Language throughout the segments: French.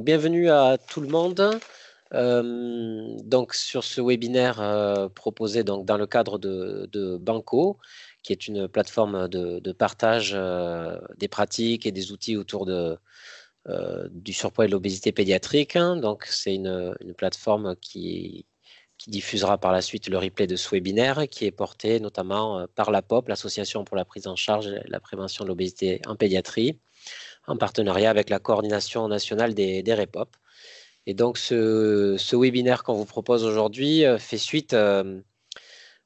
Bienvenue à tout le monde. Donc sur ce webinaire proposé donc dans le cadre de Banco, qui est une plateforme de partage des pratiques et des outils autour du surpoids et de l'obésité pédiatrique. Donc c'est une plateforme qui diffusera par la suite le replay de ce webinaire, qui est porté notamment par l'APOP, l'Association pour la prise en charge et la prévention de l'obésité en pédiatrie, en partenariat avec la coordination nationale des REPOP. Et donc, ce webinaire qu'on vous propose aujourd'hui fait suite à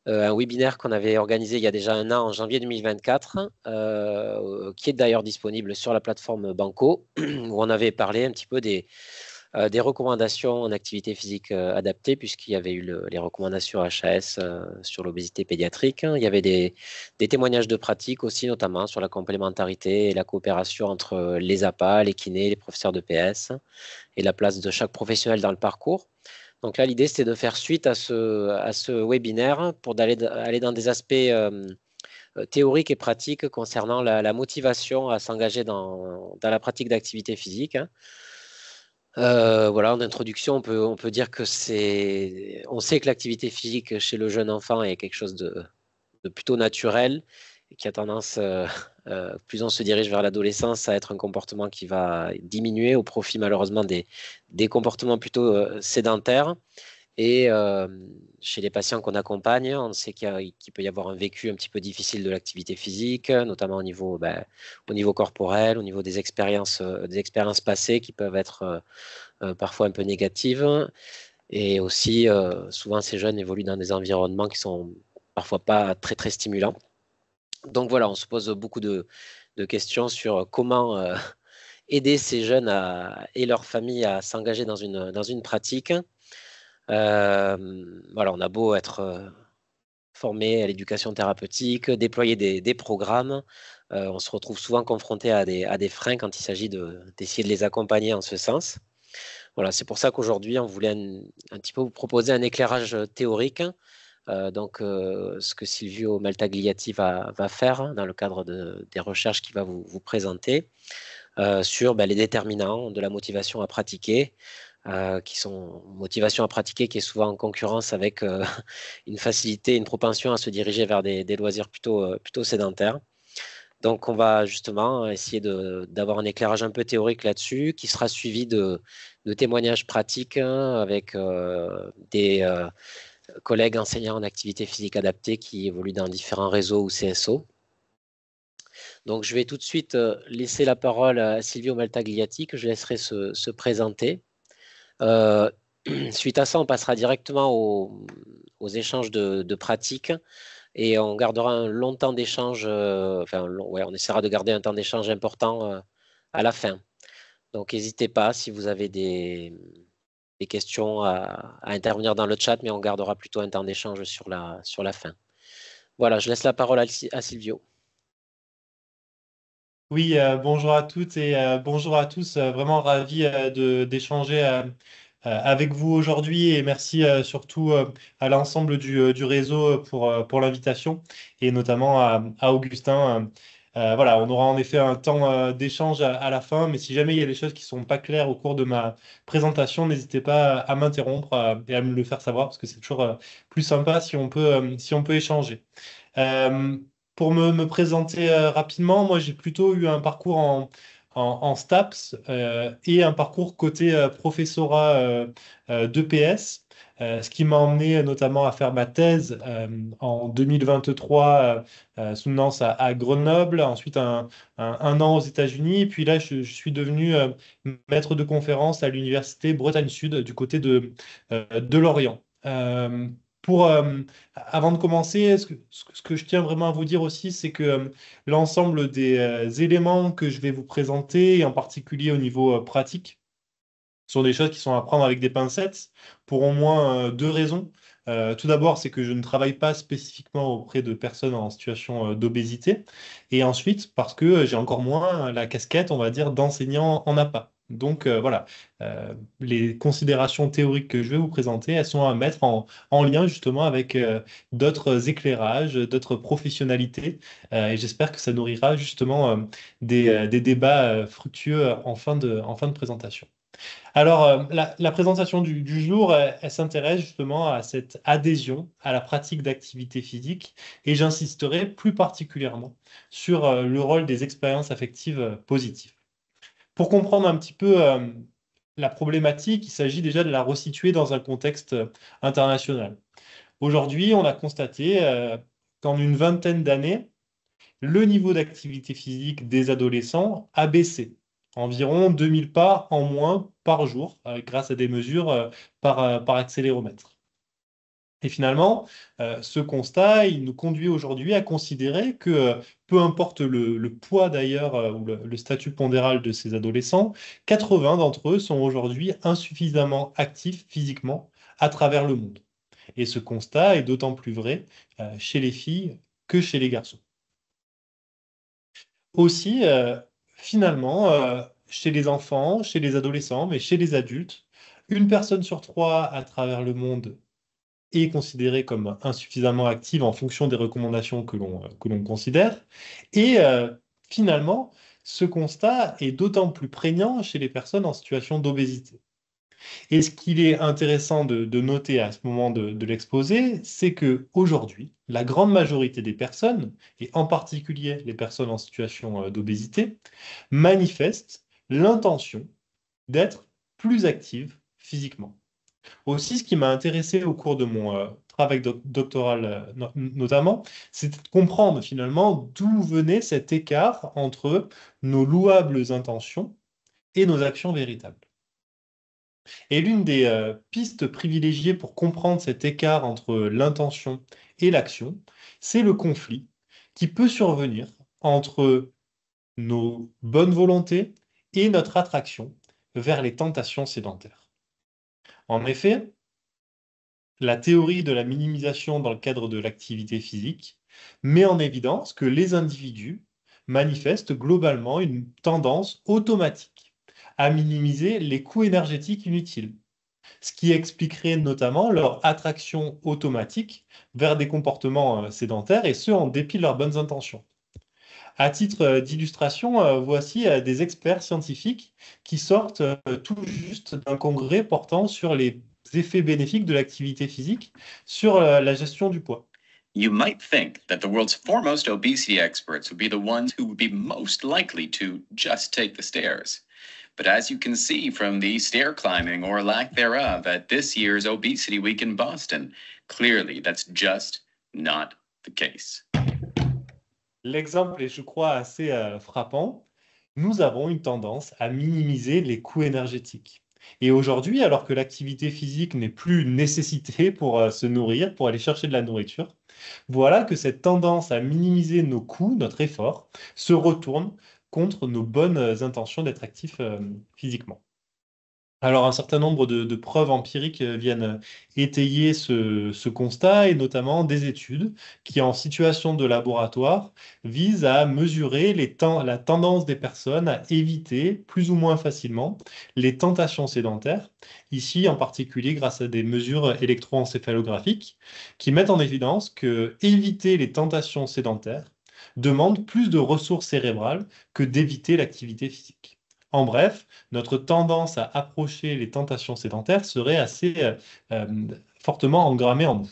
un webinaire qu'on avait organisé il y a déjà un an, en janvier 2024, qui est d'ailleurs disponible sur la plateforme Banco, où on avait parlé un petit peu des recommandations en activité physique adaptée, puisqu'il y avait eu les recommandations HAS sur l'obésité pédiatrique. Il y avait des témoignages de pratique aussi, notamment sur la complémentarité et la coopération entre les APA, les kinés, les professeurs de PS et la place de chaque professionnel dans le parcours. Donc là, l'idée, c'était de faire suite à ce webinaire pour aller dans des aspects théoriques et pratiques concernant la motivation à s'engager dans la pratique d'activité physique. Voilà, en introduction, on peut dire que on sait que l'activité physique chez le jeune enfant est quelque chose de plutôt naturel et qui a tendance, plus on se dirige vers l'adolescence, à être un comportement qui va diminuer au profit malheureusement des comportements plutôt sédentaires. Et chez les patients qu'on accompagne, on sait qu'il peut y avoir un vécu un petit peu difficile de l'activité physique, notamment au niveau corporel, au niveau des expériences passées qui peuvent être parfois un peu négatives. Et aussi, souvent, ces jeunes évoluent dans des environnements qui sont parfois pas très, très stimulants. Donc voilà, on se pose beaucoup de questions sur comment aider ces jeunes et leurs familles à s'engager dans une pratique. Voilà, on a beau être formé à l'éducation thérapeutique, déployer des programmes, on se retrouve souvent confronté à des freins quand il s'agit d'essayer de les accompagner en ce sens. Voilà, c'est pour ça qu'aujourd'hui, on voulait un petit peu vous proposer un éclairage théorique. Donc, ce que Silvio Maltagliati va faire dans le cadre des recherches qu'il va vous présenter sur les déterminants de la motivation à pratiquer, qui sont motivation à pratiquer qui est souvent en concurrence avec une facilité, une propension à se diriger vers des loisirs plutôt sédentaires. Donc, on va justement essayer d'avoir un éclairage un peu théorique là-dessus, qui sera suivi de témoignages pratiques avec des collègues enseignants en activité physique adaptée qui évoluent dans différents réseaux ou CSO. Donc, je vais tout de suite laisser la parole à Silvio Maltagliati, que je laisserai se présenter. Suite à ça, on passera directement aux échanges de pratiques et on gardera un long temps d'échange, on essaiera de garder un temps d'échange important à la fin. Donc, n'hésitez pas si vous avez des questions à intervenir dans le chat, mais on gardera plutôt un temps d'échange sur la fin. Voilà, je laisse la parole à Silvio. Oui, bonjour à toutes et bonjour à tous. Vraiment ravi d'échanger avec vous aujourd'hui et merci surtout à l'ensemble du réseau pour l'invitation et notamment à Augustin. Voilà, on aura en effet un temps d'échange à la fin, mais si jamais il y a des choses qui sont pas claires au cours de ma présentation, n'hésitez pas à m'interrompre et à me le faire savoir parce que c'est toujours plus sympa si on peut échanger. Euh, pour me présenter rapidement, moi j'ai plutôt eu un parcours en STAPS et un parcours côté professorat d'EPS, ce qui m'a emmené notamment à faire ma thèse en 2023 soutenance à Grenoble, ensuite un an aux États-Unis, et puis là je suis devenu maître de conférence à l'université Bretagne Sud du côté de Lorient. Pour, avant de commencer, ce que je tiens vraiment à vous dire aussi, c'est que l'ensemble des éléments que je vais vous présenter, et en particulier au niveau pratique, sont des choses qui sont à prendre avec des pincettes pour au moins deux raisons. Tout d'abord, c'est que je ne travaille pas spécifiquement auprès de personnes en situation d'obésité. Et ensuite, parce que j'ai encore moins la casquette, on va dire, d'enseignant en APA. Donc voilà, les considérations théoriques que je vais vous présenter, elles sont à mettre en lien justement avec d'autres éclairages, d'autres professionnalités. Et j'espère que ça nourrira justement des débats fructueux en fin de présentation. Alors, la présentation du jour, elle s'intéresse justement à cette adhésion à la pratique d'activité physique et j'insisterai plus particulièrement sur le rôle des expériences affectives positives. Pour comprendre un petit peu la problématique, il s'agit déjà de la resituer dans un contexte international. Aujourd'hui, on a constaté qu'en une vingtaine d'années, le niveau d'activité physique des adolescents a baissé. Environ 2000 pas en moins par jour, grâce à des mesures par accéléromètre. Et finalement, ce constat, il nous conduit aujourd'hui à considérer que, peu importe le poids d'ailleurs, ou le statut pondéral de ces adolescents, 80 d'entre eux sont aujourd'hui insuffisamment actifs physiquement à travers le monde. Et ce constat est d'autant plus vrai chez les filles que chez les garçons. Aussi, finalement, chez les enfants, chez les adolescents, mais chez les adultes, une personne sur trois à travers le monde est considérée comme insuffisamment active en fonction des recommandations que l'on considère. Et finalement, ce constat est d'autant plus prégnant chez les personnes en situation d'obésité. Et ce qu'il est intéressant de noter à ce moment de l'exposé, c'est que aujourd'hui, la grande majorité des personnes, et en particulier les personnes en situation d'obésité, manifestent l'intention d'être plus actives physiquement. Aussi, ce qui m'a intéressé au cours de mon travail doctoral notamment, c'est de comprendre finalement d'où venait cet écart entre nos louables intentions et nos actions véritables. Et l'une des pistes privilégiées pour comprendre cet écart entre l'intention et l'action, c'est le conflit qui peut survenir entre nos bonnes volontés et notre attraction vers les tentations sédentaires. En effet, la théorie de la minimisation dans le cadre de l'activité physique met en évidence que les individus manifestent globalement une tendance automatique à minimiser les coûts énergétiques inutiles, ce qui expliquerait notamment leur attraction automatique vers des comportements sédentaires, et ce, en dépit de leurs bonnes intentions. À titre d'illustration, voici des experts scientifiques qui sortent tout juste d'un congrès portant sur les effets bénéfiques de l'activité physique sur la gestion du poids. You might think that the world's foremost obesity experts would be the ones who would be most likely to just take the stairs. But as you can see from the stair climbing or lack thereof at this year's Obesity Week in Boston, clearly that's just not the case. L'exemple est, je crois, assez frappant. Nous avons une tendance à minimiser les coûts énergétiques. Et aujourd'hui, alors que l'activité physique n'est plus une nécessité pour se nourrir, pour aller chercher de la nourriture, voilà que cette tendance à minimiser nos coûts, notre effort, se retourne contre nos bonnes intentions d'être actifs physiquement. Alors, un certain nombre de preuves empiriques viennent étayer ce constat, et notamment des études qui, en situation de laboratoire, visent à mesurer la tendance des personnes à éviter plus ou moins facilement les tentations sédentaires, ici en particulier grâce à des mesures électroencéphalographiques qui mettent en évidence que éviter les tentations sédentaires demande plus de ressources cérébrales que d'éviter l'activité physique. En bref, notre tendance à approcher les tentations sédentaires serait assez fortement engrammée en nous.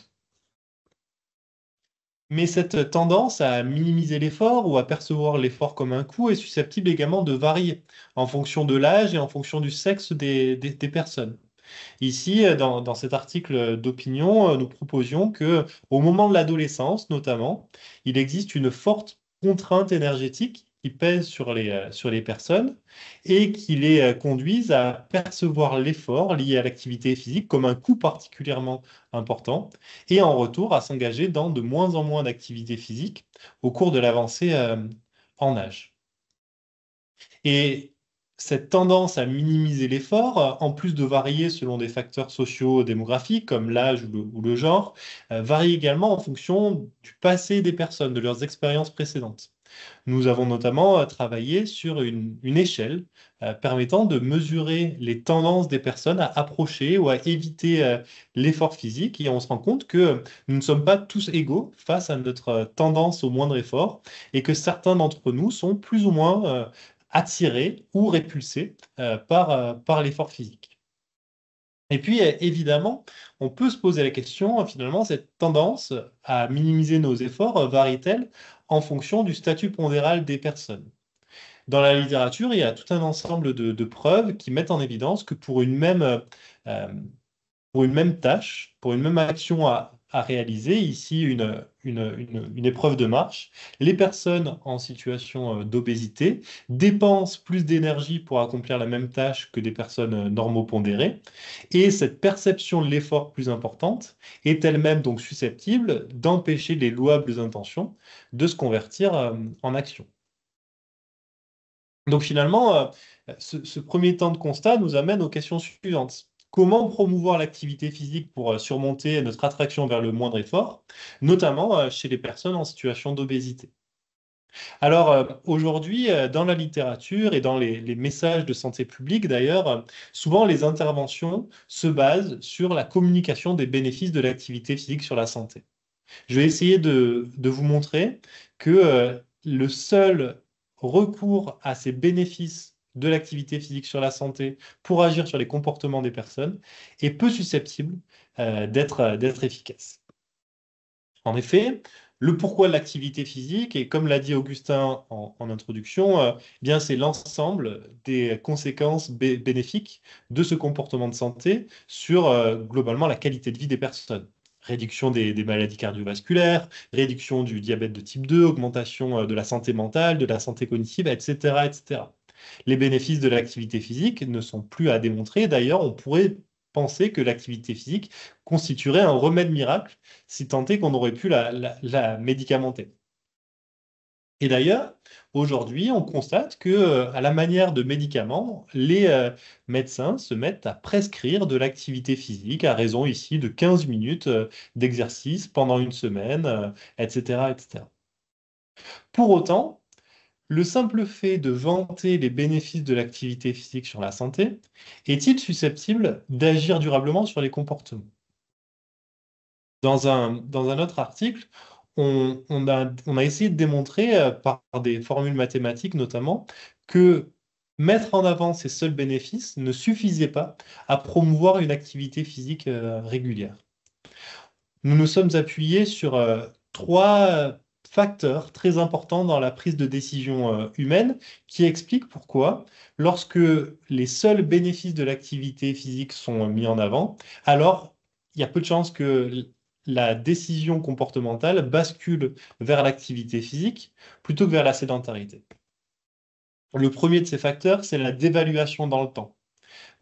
Mais cette tendance à minimiser l'effort ou à percevoir l'effort comme un coût est susceptible également de varier en fonction de l'âge et en fonction du sexe des personnes. Ici, dans cet article d'opinion, nous proposions que, au moment de l'adolescence notamment, il existe une forte contrainte énergétique qui pèse sur les personnes et qui les conduisent à percevoir l'effort lié à l'activité physique comme un coût particulièrement important et en retour à s'engager dans de moins en moins d'activités physiques au cours de l'avancée en âge. Et cette tendance à minimiser l'effort, en plus de varier selon des facteurs socio-démographiques comme l'âge ou le genre, varie également en fonction du passé des personnes, de leurs expériences précédentes. Nous avons notamment travaillé sur une échelle permettant de mesurer les tendances des personnes à approcher ou à éviter l'effort physique, et on se rend compte que nous ne sommes pas tous égaux face à notre tendance au moindre effort et que certains d'entre nous sont plus ou moins attirés ou répulsés par l'effort physique. Et puis, évidemment, on peut se poser la question, finalement, cette tendance à minimiser nos efforts varie-t-elle en fonction du statut pondéral des personnes? Dans la littérature, il y a tout un ensemble de preuves qui mettent en évidence que euh, pour une même tâche, pour une même action à réaliser, ici une épreuve de marche, les personnes en situation d'obésité dépensent plus d'énergie pour accomplir la même tâche que des personnes normopondérées, et cette perception de l'effort plus importante est elle-même donc susceptible d'empêcher les louables intentions de se convertir en action. Donc finalement, ce premier temps de constat nous amène aux questions suivantes. Comment promouvoir l'activité physique pour surmonter notre attraction vers le moindre effort, notamment chez les personnes en situation d'obésité? Alors aujourd'hui, dans la littérature et dans les messages de santé publique d'ailleurs, souvent les interventions se basent sur la communication des bénéfices de l'activité physique sur la santé. Je vais essayer de vous montrer que le seul recours à ces bénéfices de l'activité physique sur la santé pour agir sur les comportements des personnes est peu susceptible d'être efficace. En effet, le pourquoi de l'activité physique, et comme l'a dit Augustin en introduction, bien c'est l'ensemble des conséquences bénéfiques de ce comportement de santé sur globalement la qualité de vie des personnes. Réduction des maladies cardiovasculaires, réduction du diabète de type 2, augmentation de la santé mentale, de la santé cognitive, etc., etc. Les bénéfices de l'activité physique ne sont plus à démontrer. D'ailleurs, on pourrait penser que l'activité physique constituerait un remède miracle si tant est qu'on aurait pu la médicamenter. Et d'ailleurs, aujourd'hui, on constate que, à la manière de médicaments, les médecins se mettent à prescrire de l'activité physique à raison ici de 15 minutes d'exercice pendant une semaine, etc., etc. Pour autant, le simple fait de vanter les bénéfices de l'activité physique sur la santé est-il susceptible d'agir durablement sur les comportements? Dans un autre article, on a essayé de démontrer, par des formules mathématiques notamment, que mettre en avant ces seuls bénéfices ne suffisait pas à promouvoir une activité physique régulière. Nous nous sommes appuyés sur trois facteurs très importants dans la prise de décision humaine qui expliquent pourquoi, lorsque les seuls bénéfices de l'activité physique sont mis en avant, alors il y a peu de chances que la décision comportementale bascule vers l'activité physique plutôt que vers la sédentarité. Le premier de ces facteurs, c'est la dévaluation dans le temps.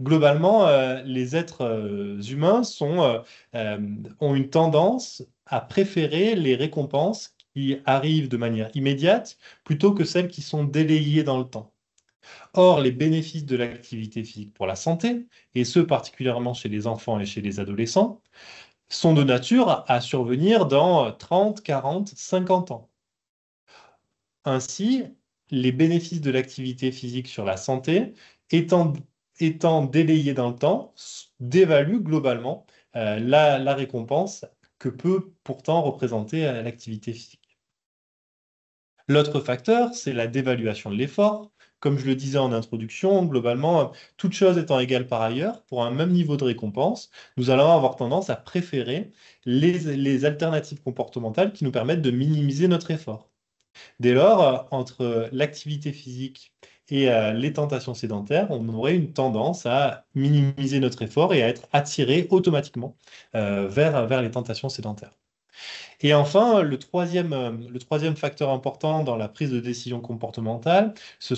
Globalement, les êtres humains ont une tendance à préférer les récompenses qui arrivent de manière immédiate plutôt que celles qui sont délayées dans le temps. Or, les bénéfices de l'activité physique pour la santé, et ce particulièrement chez les enfants et chez les adolescents, sont de nature à survenir dans 30, 40, 50 ans. Ainsi, les bénéfices de l'activité physique sur la santé étant délayés dans le temps, dévalue globalement la récompense que peut pourtant représenter l'activité physique. L'autre facteur, c'est la dévaluation de l'effort. Comme je le disais en introduction, globalement, toute chose étant égale par ailleurs, pour un même niveau de récompense, nous allons avoir tendance à préférer les alternatives comportementales qui nous permettent de minimiser notre effort. Dès lors, entre l'activité physique et les tentations sédentaires, on aurait une tendance à minimiser notre effort et à être attiré automatiquement vers les tentations sédentaires. Et enfin, le troisième facteur important dans la prise de décision comportementale, c'est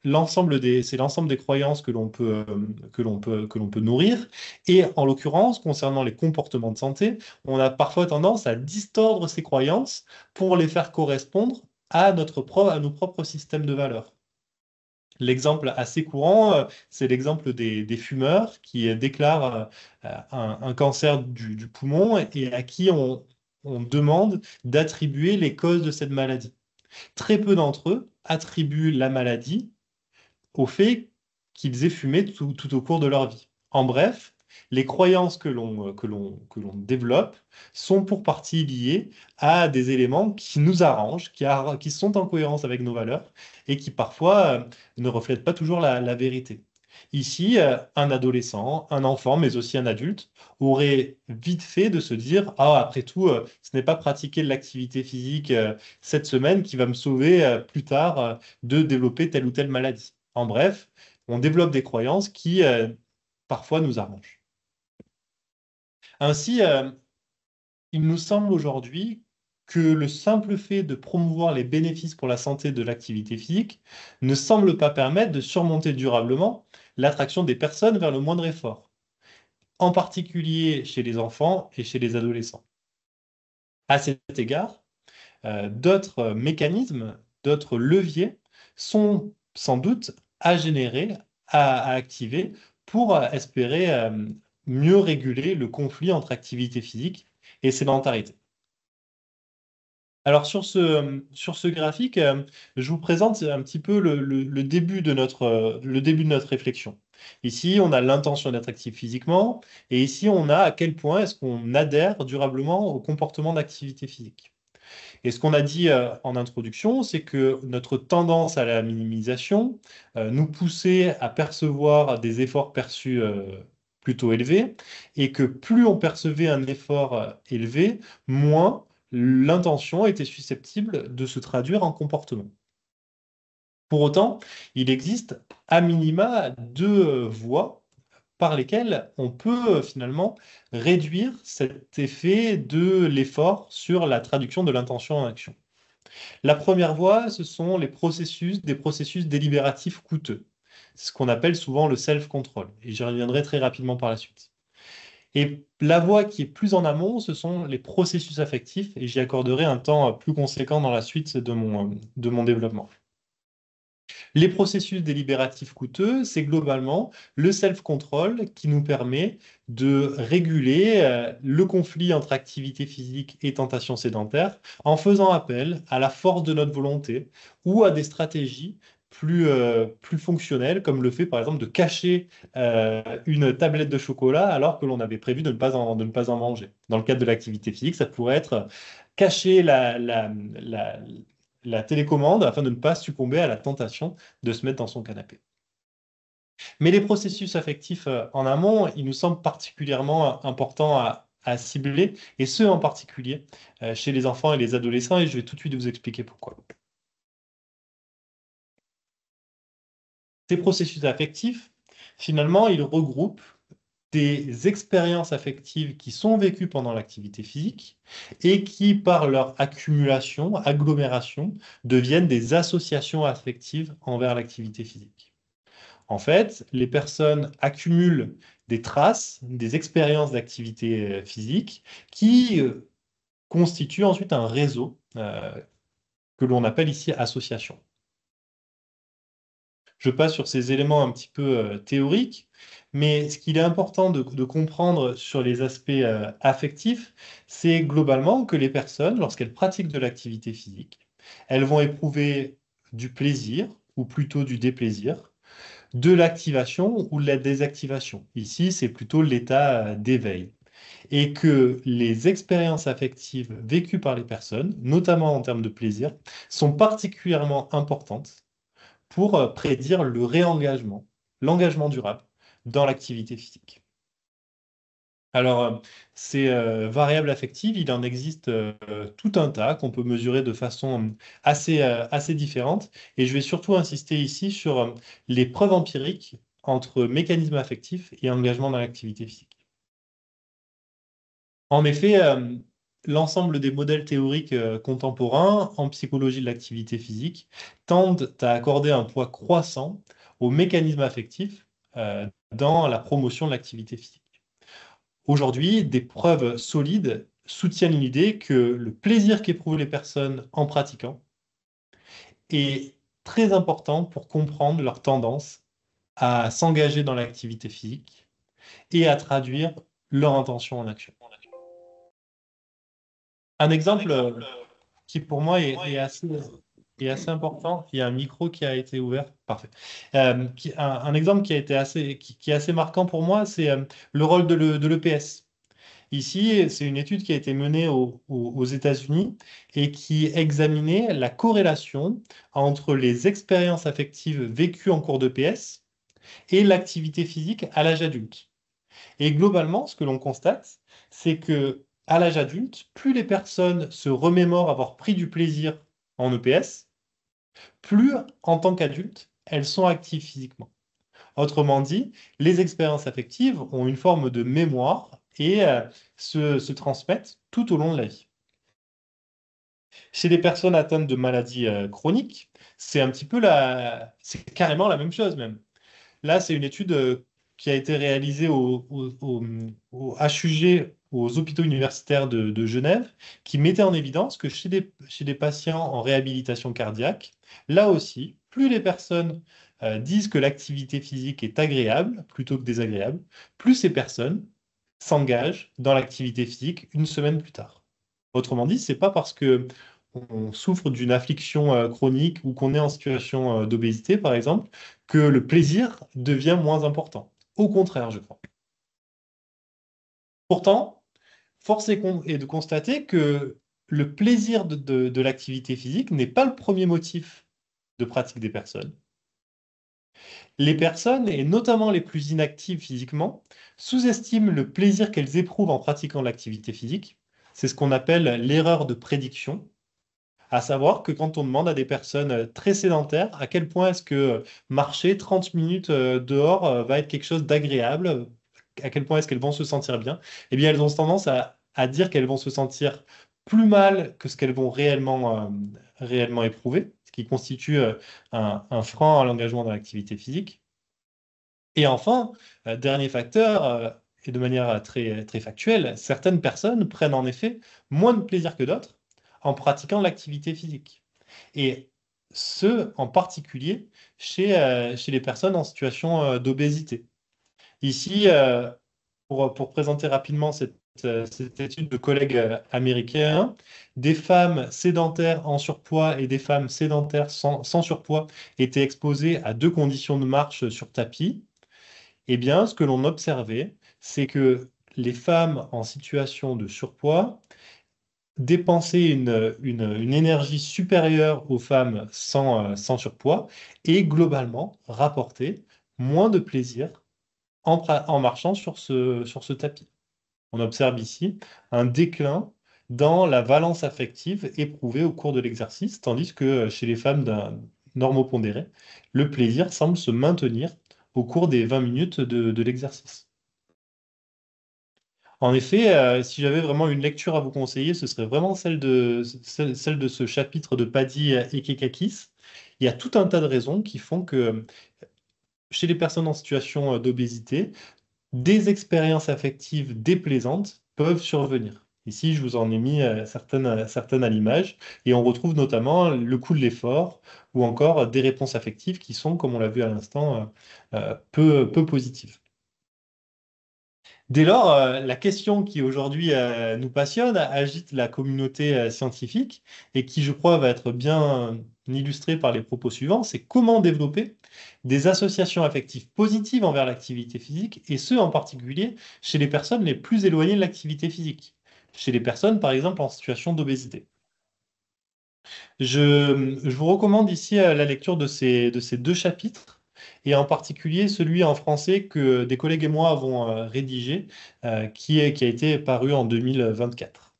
l'ensemble des croyances que l'on peut nourrir. Et en l'occurrence, concernant les comportements de santé, on a parfois tendance à distordre ces croyances pour les faire correspondre à nos propres systèmes de valeurs. L'exemple assez courant, c'est l'exemple des fumeurs qui déclarent un cancer du poumon et à qui on demande d'attribuer les causes de cette maladie. Très peu d'entre eux attribuent la maladie au fait qu'ils aient fumé tout au cours de leur vie. En bref, Les croyances que l'on développe sont pour partie liées à des éléments qui nous arrangent, qui sont en cohérence avec nos valeurs et qui parfois ne reflètent pas toujours la vérité. Ici, un adolescent, un enfant, mais aussi un adulte, aurait vite fait de se dire, ah, après tout, ce n'est pas pratiquer de l'activité physique cette semaine qui va me sauver plus tard de développer telle ou telle maladie. En bref, on développe des croyances qui parfois nous arrangent. Ainsi, il nous semble aujourd'hui que le simple fait de promouvoir les bénéfices pour la santé de l'activité physique ne semble pas permettre de surmonter durablement l'attraction des personnes vers le moindre effort, en particulier chez les enfants et chez les adolescents. À cet égard, d'autres mécanismes, d'autres leviers sont sans doute à générer, à activer pour espérer mieux réguler le conflit entre activité physique et sédentarité. Alors sur ce graphique, je vous présente un petit peu le début de notre réflexion. Ici, on a l'intention d'être actif physiquement, et ici, on a à quel point est-ce qu'on adhère durablement au comportement d'activité physique. Et ce qu'on a dit en introduction, c'est que notre tendance à la minimisation nous poussait à percevoir des efforts perçus plutôt élevés, et que plus on percevait un effort élevé, moins l'intention était susceptible de se traduire en comportement. Pour autant, il existe à minima deux voies par lesquelles on peut finalement réduire cet effet de l'effort sur la traduction de l'intention en action. La première voie, ce sont des processus délibératifs coûteux. C'est ce qu'on appelle souvent le self-control. Et j'y reviendrai très rapidement par la suite. Et la voie qui est plus en amont, ce sont les processus affectifs, et j'y accorderai un temps plus conséquent dans la suite de mon développement. Les processus délibératifs coûteux, c'est globalement le self-control qui nous permet de réguler le conflit entre activité physique et tentation sédentaire en faisant appel à la force de notre volonté ou à des stratégies plus fonctionnelles, comme le fait par exemple de cacher une tablette de chocolat alors que l'on avait prévu de ne pas en manger. Dans le cadre de l'activité physique, ça pourrait être cacher la télécommande afin de ne pas succomber à la tentation de se mettre dans son canapé. Mais les processus affectifs en amont, il nous semble particulièrement important à cibler, et ce en particulier chez les enfants et les adolescents, et je vais tout de suite vous expliquer pourquoi. Ces processus affectifs, finalement, ils regroupent des expériences affectives qui sont vécues pendant l'activité physique et qui, par leur accumulation, agglomération, deviennent des associations affectives envers l'activité physique. En fait, les personnes accumulent des traces, des expériences d'activité physique qui constituent ensuite un réseau que l'on appelle ici association. Je passe sur ces éléments un petit peu théoriques, mais ce qu'il est important de comprendre sur les aspects affectifs, c'est globalement que les personnes, lorsqu'elles pratiquent de l'activité physique, elles vont éprouver du plaisir, ou plutôt du déplaisir, de l'activation ou de la désactivation. Ici, c'est plutôt l'état d'éveil. Et que les expériences affectives vécues par les personnes, notamment en termes de plaisir, sont particulièrement importantes pour prédire le réengagement, l'engagement durable dans l'activité physique. Alors, ces variables affectives, il en existe tout un tas qu'on peut mesurer de façon assez différente. Et je vais surtout insister ici sur les preuves empiriques entre mécanismes affectifs et engagement dans l'activité physique. En effet, l'ensemble des modèles théoriques contemporains en psychologie de l'activité physique tendent à accorder un poids croissant aux mécanismes affectifs dans la promotion de l'activité physique. Aujourd'hui, des preuves solides soutiennent l'idée que le plaisir qu'éprouvent les personnes en pratiquant est très important pour comprendre leur tendance à s'engager dans l'activité physique et à traduire leur intention en action. Un exemple qui pour moi est assez est assez important. Il y a un micro qui a été ouvert. Parfait. Un exemple qui a été qui est assez marquant pour moi, c'est le rôle de l'EPS. Ici, c'est une étude qui a été menée aux États-Unis et qui examinait la corrélation entre les expériences affectives vécues en cours d'EPS et l'activité physique à l'âge adulte. Et globalement, ce que l'on constate, c'est que à l'âge adulte, plus les personnes se remémorent avoir pris du plaisir en EPS, plus en tant qu'adultes, elles sont actives physiquement. Autrement dit, les expériences affectives ont une forme de mémoire et se transmettent tout au long de la vie. Chez les personnes atteintes de maladies chroniques, c'est un petit peu c'est carrément la même chose même. Là, c'est une étude qui a été réalisée au HUG, aux hôpitaux universitaires de Genève, qui mettait en évidence que chez des patients en réhabilitation cardiaque, là aussi, plus les personnes disent que l'activité physique est agréable plutôt que désagréable, plus ces personnes s'engagent dans l'activité physique une semaine plus tard. Autrement dit, c'est pas parce que on souffre d'une affliction chronique ou qu'on est en situation d'obésité, par exemple, que le plaisir devient moins important. Au contraire, je crois. Pourtant, force est de constater que le plaisir de l'activité physique n'est pas le premier motif de pratique des personnes. Les personnes, et notamment les plus inactives physiquement, sous-estiment le plaisir qu'elles éprouvent en pratiquant l'activité physique. C'est ce qu'on appelle l'erreur de prédiction. À savoir que quand on demande à des personnes très sédentaires à quel point est-ce que marcher 30 minutes dehors va être quelque chose d'agréable, à quel point est-ce qu'elles vont se sentir bien, eh bien elles ont tendance à dire qu'elles vont se sentir plus mal que ce qu'elles vont réellement éprouver, ce qui constitue un frein à l'engagement dans l'activité physique. Et enfin, dernier facteur, et de manière très factuelle, certaines personnes prennent en effet moins de plaisir que d'autres en pratiquant l'activité physique. Et ce, en particulier chez les personnes en situation d'obésité. Ici, pour présenter rapidement cette étude de collègues américains, des femmes sédentaires en surpoids et des femmes sédentaires sans surpoids étaient exposées à deux conditions de marche sur tapis. Eh bien, ce que l'on observait, c'est que les femmes en situation de surpoids dépensaient une énergie supérieure aux femmes sans surpoids et globalement rapportaient moins de plaisir en marchant sur ce tapis. On observe ici un déclin dans la valence affective éprouvée au cours de l'exercice, tandis que chez les femmes d'un normopondéré, le plaisir semble se maintenir au cours des 20 minutes de l'exercice. En effet, si j'avais vraiment une lecture à vous conseiller, ce serait vraiment celle de ce chapitre de Paddy et Kekakis. Il y a tout un tas de raisons qui font que chez les personnes en situation d'obésité, des expériences affectives déplaisantes peuvent survenir. Ici, je vous en ai mis certaines à l'image, et on retrouve notamment le coût de l'effort ou encore des réponses affectives qui sont, comme on l'a vu à l'instant, peu positives. Dès lors, la question qui aujourd'hui nous passionne agite la communauté scientifique et qui, je crois, va être bien illustrée par les propos suivants, c'est comment développer des associations affectives positives envers l'activité physique, et ce, en particulier, chez les personnes les plus éloignées de l'activité physique, chez les personnes, par exemple, en situation d'obésité. Je vous recommande ici la lecture de ces deux chapitres, et en particulier celui en français que des collègues et moi avons rédigé, qui a été paru en 2024.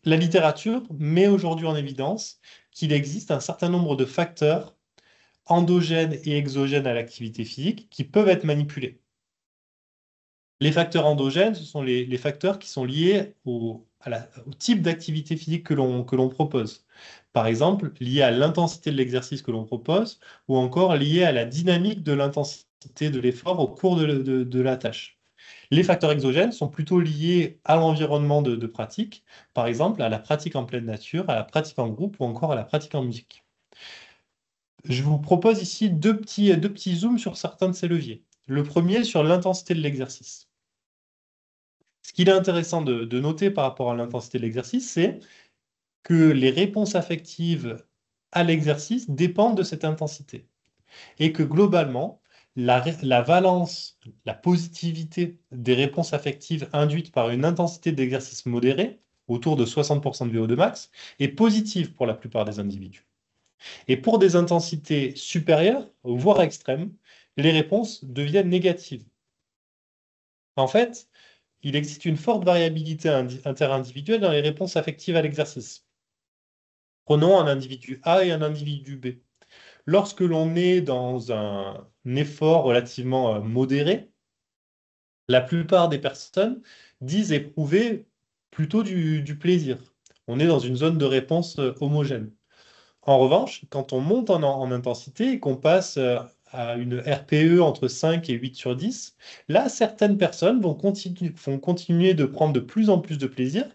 La littérature met aujourd'hui en évidence qu'il existe un certain nombre de facteurs endogènes et exogènes à l'activité physique qui peuvent être manipulés. Les facteurs endogènes, ce sont les facteurs qui sont liés au type d'activité physique que l'on propose. Par exemple, liés à l'intensité de l'exercice que l'on propose, ou encore liés à la dynamique de l'intensité de l'effort au cours de la tâche. Les facteurs exogènes sont plutôt liés à l'environnement de pratique, par exemple à la pratique en pleine nature, à la pratique en groupe ou encore à la pratique en musique. Je vous propose ici deux petits zooms sur certains de ces leviers. Le premier sur l'intensité de l'exercice. Ce qu'il est intéressant de noter par rapport à l'intensité de l'exercice, c'est que les réponses affectives à l'exercice dépendent de cette intensité. Et que globalement, la valence, la positivité des réponses affectives induites par une intensité d'exercice modérée, autour de 60% de VO2 max, est positive pour la plupart des individus. Et pour des intensités supérieures, voire extrêmes, les réponses deviennent négatives. En fait, il existe une forte variabilité interindividuelle dans les réponses affectives à l'exercice. Prenons un individu A et un individu B. Lorsque l'on est dans un effort relativement modéré, la plupart des personnes disent éprouver plutôt du plaisir. On est dans une zone de réponse homogène. En revanche, quand on monte en intensité et qu'on passe à une RPE entre 5 et 8 sur 10, là, certaines personnes vont continuer de prendre de plus en plus de plaisir,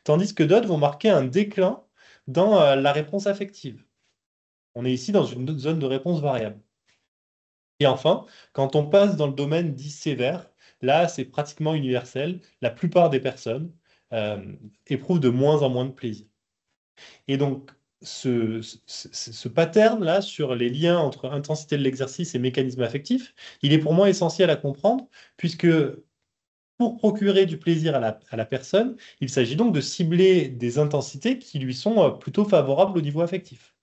tandis que d'autres vont marquer un déclin dans la réponse affective. On est ici dans une zone de réponse variable. Et enfin, quand on passe dans le domaine dit sévère, là, c'est pratiquement universel. La plupart des personnes éprouvent de moins en moins de plaisir. Et donc, ce pattern-là sur les liens entre intensité de l'exercice et mécanisme affectif, il est pour moi essentiel à comprendre, puisque pour procurer du plaisir à la personne, il s'agit donc de cibler des intensités qui lui sont plutôt favorables au niveau affectif.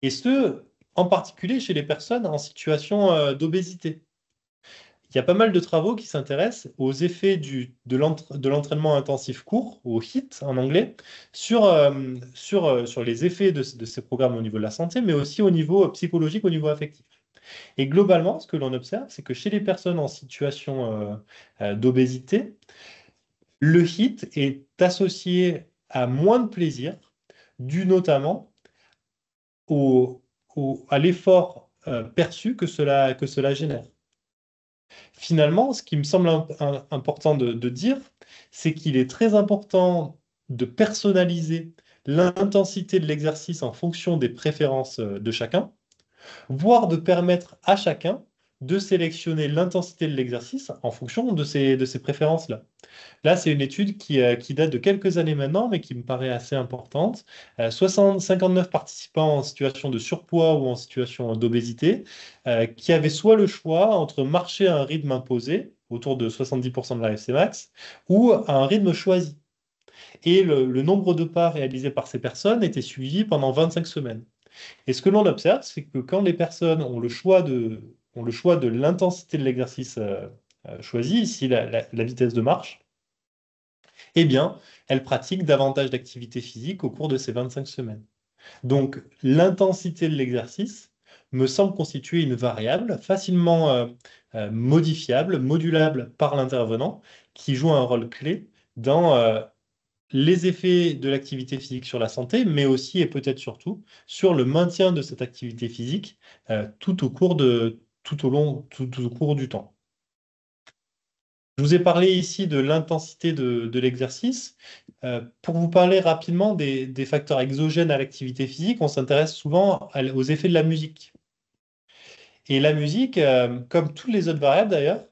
Et ce, en particulier chez les personnes en situation d'obésité. Il y a pas mal de travaux qui s'intéressent aux effets de l'entraînement intensif court, ou HIIT en anglais, sur les effets de ces programmes au niveau de la santé, mais aussi au niveau psychologique, au niveau affectif. Et globalement, ce que l'on observe, c'est que chez les personnes en situation d'obésité, le HIIT est associé à moins de plaisir, dû notamment à l'effort perçu que cela génère. Finalement, ce qui me semble important de dire, c'est qu'il est très important de personnaliser l'intensité de l'exercice en fonction des préférences de chacun, voire de permettre à chacun de sélectionner l'intensité de l'exercice en fonction de ces préférences-là. Là, c'est une étude qui date de quelques années maintenant, mais qui me paraît assez importante. 59 participants en situation de surpoids ou en situation d'obésité, qui avaient soit le choix entre marcher à un rythme imposé, autour de 70% de la FC max, ou à un rythme choisi. Et le nombre de pas réalisés par ces personnes était suivi pendant 25 semaines. Et ce que l'on observe, c'est que quand les personnes ont le choix de l'intensité de l'exercice choisi, ici la vitesse de marche, eh bien, elles pratiquent davantage d'activité physique au cours de ces 25 semaines. Donc, l'intensité de l'exercice me semble constituer une variable facilement modifiable, modulable par l'intervenant, qui joue un rôle clé dans les effets de l'activité physique sur la santé, mais aussi et peut-être surtout sur le maintien de cette activité physique tout au cours du temps. Je vous ai parlé ici de l'intensité de l'exercice. Pour vous parler rapidement des facteurs exogènes à l'activité physique, on s'intéresse souvent aux effets de la musique. Et la musique, comme toutes les autres variables d'ailleurs,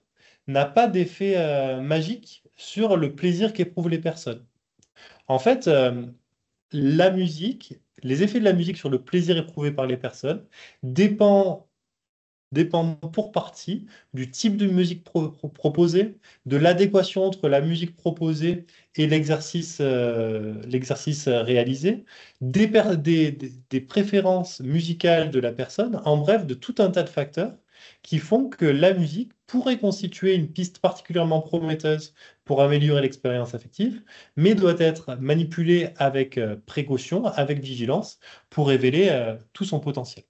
n'a pas d'effet magique sur le plaisir qu'éprouvent les personnes. En fait, la musique, les effets de la musique sur le plaisir éprouvé par les personnes dépendent pour partie du type de musique proposée, de l'adéquation entre la musique proposée et l'exercice réalisé, des préférences musicales de la personne, en bref, de tout un tas de facteurs qui font que la musique pourrait constituer une piste particulièrement prometteuse pour améliorer l'expérience affective, mais doit être manipulée avec précaution, avec vigilance, pour révéler tout son potentiel.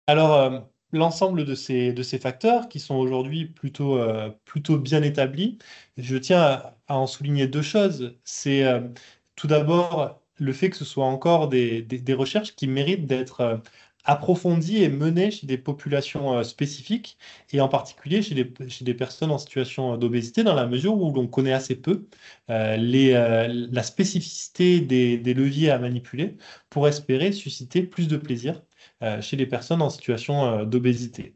Alors, l'ensemble de ces facteurs qui sont aujourd'hui plutôt bien établis, je tiens à en souligner deux choses. C'est tout d'abord le fait que ce soit encore des recherches qui méritent d'être approfondies et menées chez des populations spécifiques, et en particulier chez des personnes en situation d'obésité, dans la mesure où l'on connaît assez peu la spécificité des leviers à manipuler pour espérer susciter plus de plaisir chez les personnes en situation d'obésité.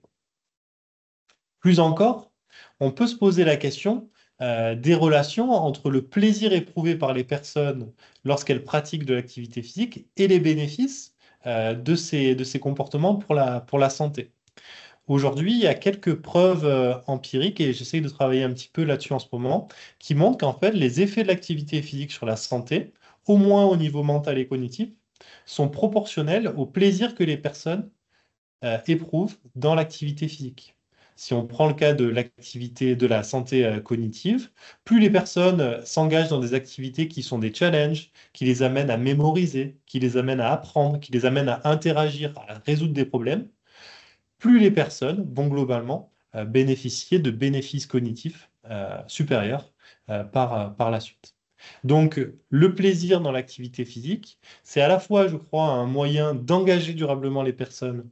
Plus encore, on peut se poser la question des relations entre le plaisir éprouvé par les personnes lorsqu'elles pratiquent de l'activité physique et les bénéfices de ces comportements pour la santé. Aujourd'hui, il y a quelques preuves empiriques, et j'essaye de travailler un petit peu là-dessus en ce moment, qui montrent qu'en fait, les effets de l'activité physique sur la santé, au moins au niveau mental et cognitif, sont proportionnels au plaisir que les personnes éprouvent dans l'activité physique. Si on prend le cas de l'activité de la santé cognitive, plus les personnes s'engagent dans des activités qui sont des challenges, qui les amènent à mémoriser, qui les amènent à apprendre, qui les amènent à interagir, à résoudre des problèmes, plus les personnes vont globalement bénéficier de bénéfices cognitifs supérieurs par la suite. Donc, le plaisir dans l'activité physique, c'est à la fois, je crois, un moyen d'engager durablement les personnes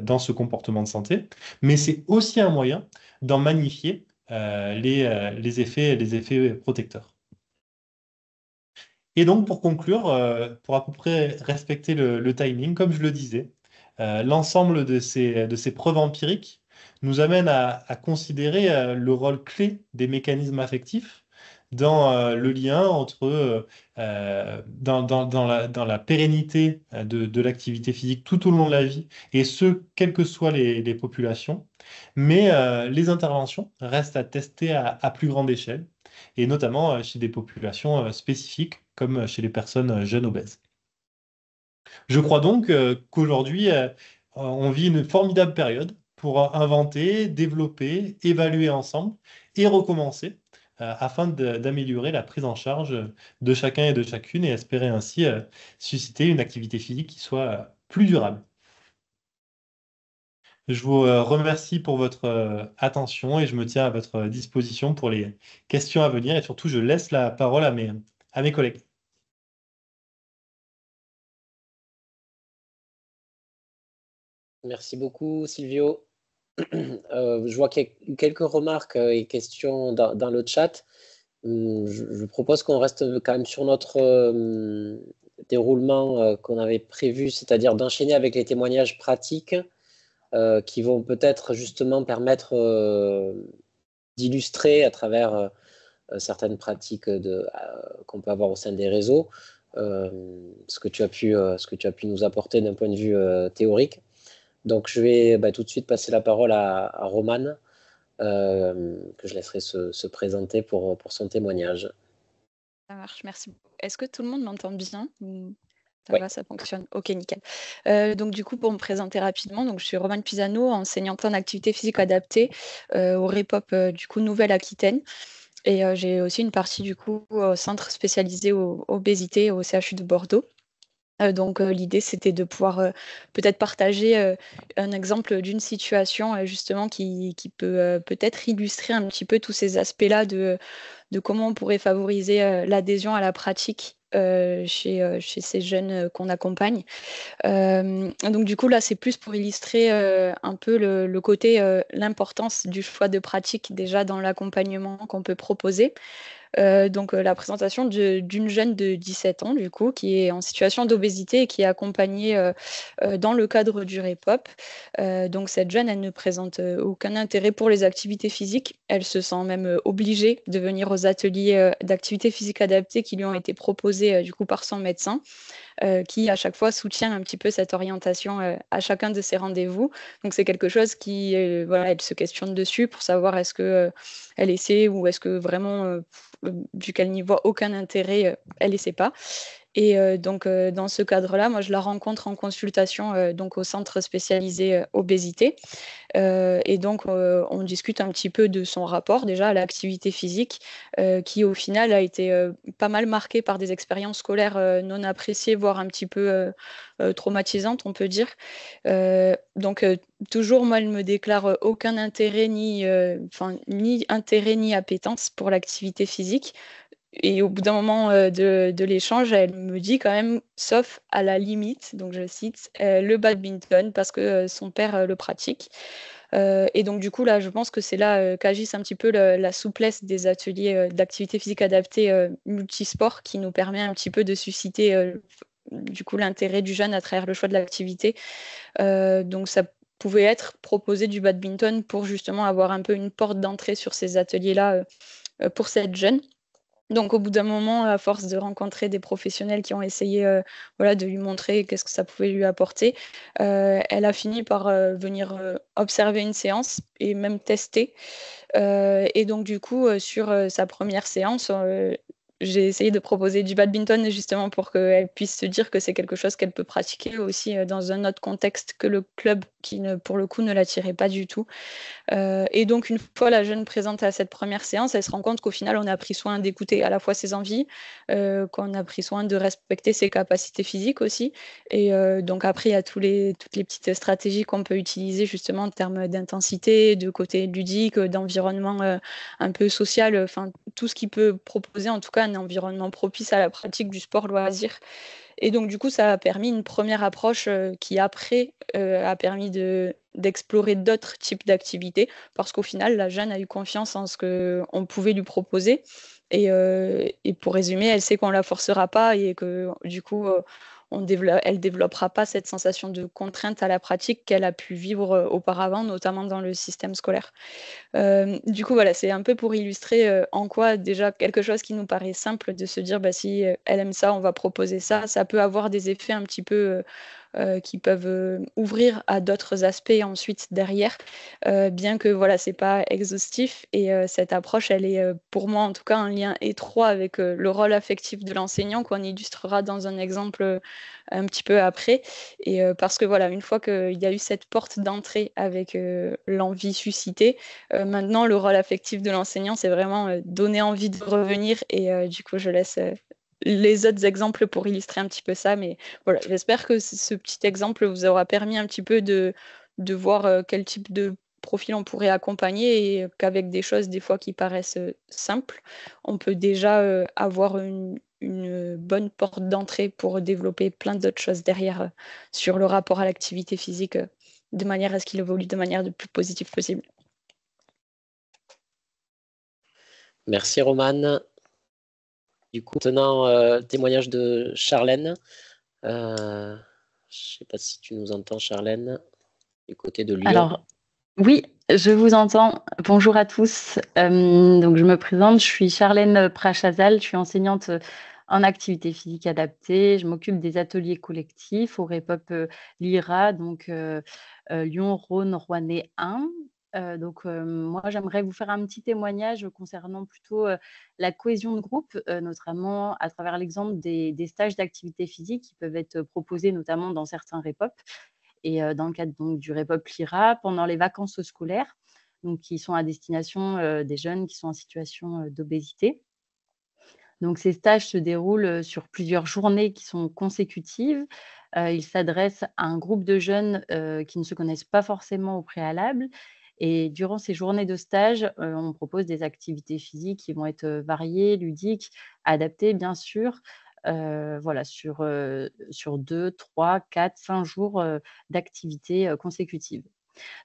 dans ce comportement de santé, mais c'est aussi un moyen d'en magnifier les effets protecteurs. Et donc, pour conclure, pour à peu près respecter le timing, comme je le disais, l'ensemble de ces preuves empiriques nous amène à considérer le rôle clé des mécanismes affectifs dans le lien entre dans la pérennité de l'activité physique tout au long de la vie, et ce, quelles que soient les populations. Mais les interventions restent à tester à plus grande échelle, et notamment chez des populations spécifiques, comme chez les personnes jeunes obèses. Je crois donc qu'aujourd'hui, on vit une formidable période pour inventer, développer, évaluer ensemble et recommencer afin d'améliorer la prise en charge de chacun et de chacune, et espérer ainsi susciter une activité physique qui soit plus durable. Je vous remercie pour votre attention, et je me tiens à votre disposition pour les questions à venir, et surtout je laisse la parole à mes collègues. Merci beaucoup, Silvio. Je vois qu'il y a eu quelques remarques et questions dans le chat. Je propose qu'on reste quand même sur notre déroulement qu'on avait prévu, c'est-à-dire d'enchaîner avec les témoignages pratiques qui vont peut-être justement permettre d'illustrer à travers certaines pratiques qu'on peut avoir au sein des réseaux ce que tu as pu nous apporter d'un point de vue théorique. Donc, je vais tout de suite passer la parole à Romane, que je laisserai se présenter pour son témoignage. Ça marche, merci beaucoup. Est-ce que tout le monde m'entend bien? Ça Ouais. va, ça fonctionne. Ok, nickel. Donc du coup, pour me présenter rapidement, donc je suis Romane Pisano, enseignante en activité physique adaptée au REPOP du coup Nouvelle-Aquitaine. Et j'ai aussi une partie du coup au centre spécialisé obésité au CHU de Bordeaux. Donc l'idée, c'était de pouvoir peut-être partager un exemple d'une situation justement qui peut peut-être illustrer un petit peu tous ces aspects-là de comment on pourrait favoriser l'adhésion à la pratique chez ces jeunes qu'on accompagne. Donc du coup, là, c'est plus pour illustrer un peu le côté, l'importance du choix de pratique déjà dans l'accompagnement qu'on peut proposer. Donc la présentation d'une jeune de 17 ans, du coup, qui est en situation d'obésité et qui est accompagnée dans le cadre du REPOP. Donc cette jeune, elle ne présente aucun intérêt pour les activités physiques. Elle se sent même obligée de venir aux ateliers d'activité physique adaptée qui lui ont été proposés du coup par son médecin. Qui à chaque fois soutient un petit peu cette orientation à chacun de ses rendez-vous. Donc c'est quelque chose qui, voilà, elle se questionne dessus pour savoir est-ce que elle essaie ou est-ce que vraiment, vu qu'elle n'y voit aucun intérêt, elle essaie pas. Et donc dans ce cadre-là, moi je la rencontre en consultation donc au centre spécialisé obésité. Et donc on discute un petit peu de son rapport déjà à l'activité physique, qui au final a été pas mal marqué par des expériences scolaires non appréciées, voire un petit peu traumatisantes, on peut dire. Donc toujours, moi, elle me déclare aucun intérêt ni intérêt ni appétence pour l'activité physique. Et au bout d'un moment de l'échange, elle me dit quand même, sauf à la limite, donc je cite, le badminton, parce que son père le pratique. Et donc du coup, là, je pense que c'est là qu'agissent un petit peu la souplesse des ateliers d'activité physique adaptée multisport, qui nous permet un petit peu de susciter du coup l'intérêt du jeune à travers le choix de l'activité. Donc ça pouvait être proposé du badminton pour justement avoir un peu une porte d'entrée sur ces ateliers-là pour cette jeune. Donc au bout d'un moment, à force de rencontrer des professionnels qui ont essayé de lui montrer qu'est-ce que ça pouvait lui apporter, elle a fini par venir observer une séance et même tester. Et donc du coup, sur sa première séance, j'ai essayé de proposer du badminton justement pour qu'elle puisse se dire que c'est quelque chose qu'elle peut pratiquer aussi dans un autre contexte que le club qui, pour le coup, ne l'attirait pas du tout. Et donc, une fois la jeune présente à cette première séance, elle se rend compte qu'au final, on a pris soin d'écouter à la fois ses envies, qu'on a pris soin de respecter ses capacités physiques aussi. Et donc, après, il y a toutes les petites stratégies qu'on peut utiliser justement en termes d'intensité, de côté ludique, d'environnement un peu social, enfin, tout ce qui peut proposer en tout cas un environnement propice à la pratique du sport loisir. Et donc, du coup, ça a permis une première approche qui, après, a permis d'explorer d'autres types d'activités parce qu'au final, la jeune a eu confiance en ce qu'on pouvait lui proposer. Et pour résumer, elle sait qu'on ne la forcera pas et que, du coup, elle ne développera pas cette sensation de contrainte à la pratique qu'elle a pu vivre auparavant, notamment dans le système scolaire. Du coup, voilà, c'est un peu pour illustrer en quoi déjà quelque chose qui nous paraît simple de se dire bah, si elle aime ça, on va proposer ça. Ça peut avoir des effets un petit peu qui peuvent ouvrir à d'autres aspects ensuite derrière, bien que voilà, c'est pas exhaustif. Et cette approche, elle est pour moi en tout cas un lien étroit avec le rôle affectif de l'enseignant qu'on illustrera dans un exemple un petit peu après. Et parce que voilà, une fois qu'il y a eu cette porte d'entrée avec l'envie suscitée, maintenant, le rôle affectif de l'enseignant, c'est vraiment donner envie de revenir. Et du coup, je laisse les autres exemples pour illustrer un petit peu ça. Mais voilà, j'espère que ce petit exemple vous aura permis un petit peu de voir quel type de profil on pourrait accompagner et qu'avec des choses des fois qui paraissent simples, on peut déjà avoir une bonne porte d'entrée pour développer plein d'autres choses derrière sur le rapport à l'activité physique de manière à ce qu'il évolue de manière le plus positive possible. Merci Romane. Du coup, maintenant, témoignage de Charlène. Je ne sais pas si tu nous entends, Charlène, du côté de Lyon. Alors, oui, je vous entends. Bonjour à tous. Donc, je me présente, je suis Charlène Prachazal, je suis enseignante en activité physique adaptée. Je m'occupe des ateliers collectifs au REPOP LIRA, donc Lyon, Rhône, Rouennais 1. Moi, j'aimerais vous faire un petit témoignage concernant plutôt la cohésion de groupe, notamment à travers l'exemple des stages d'activité physique qui peuvent être proposés notamment dans certains REPOP et dans le cadre donc, du REPOP LIRA pendant les vacances scolaires, donc, qui sont à destination des jeunes qui sont en situation d'obésité. Donc, ces stages se déroulent sur plusieurs journées qui sont consécutives. Ils s'adressent à un groupe de jeunes qui ne se connaissent pas forcément au préalable. Et durant ces journées de stage, on propose des activités physiques qui vont être variées, ludiques, adaptées, bien sûr, voilà, sur 2, 3, 4, 5 jours d'activités consécutives.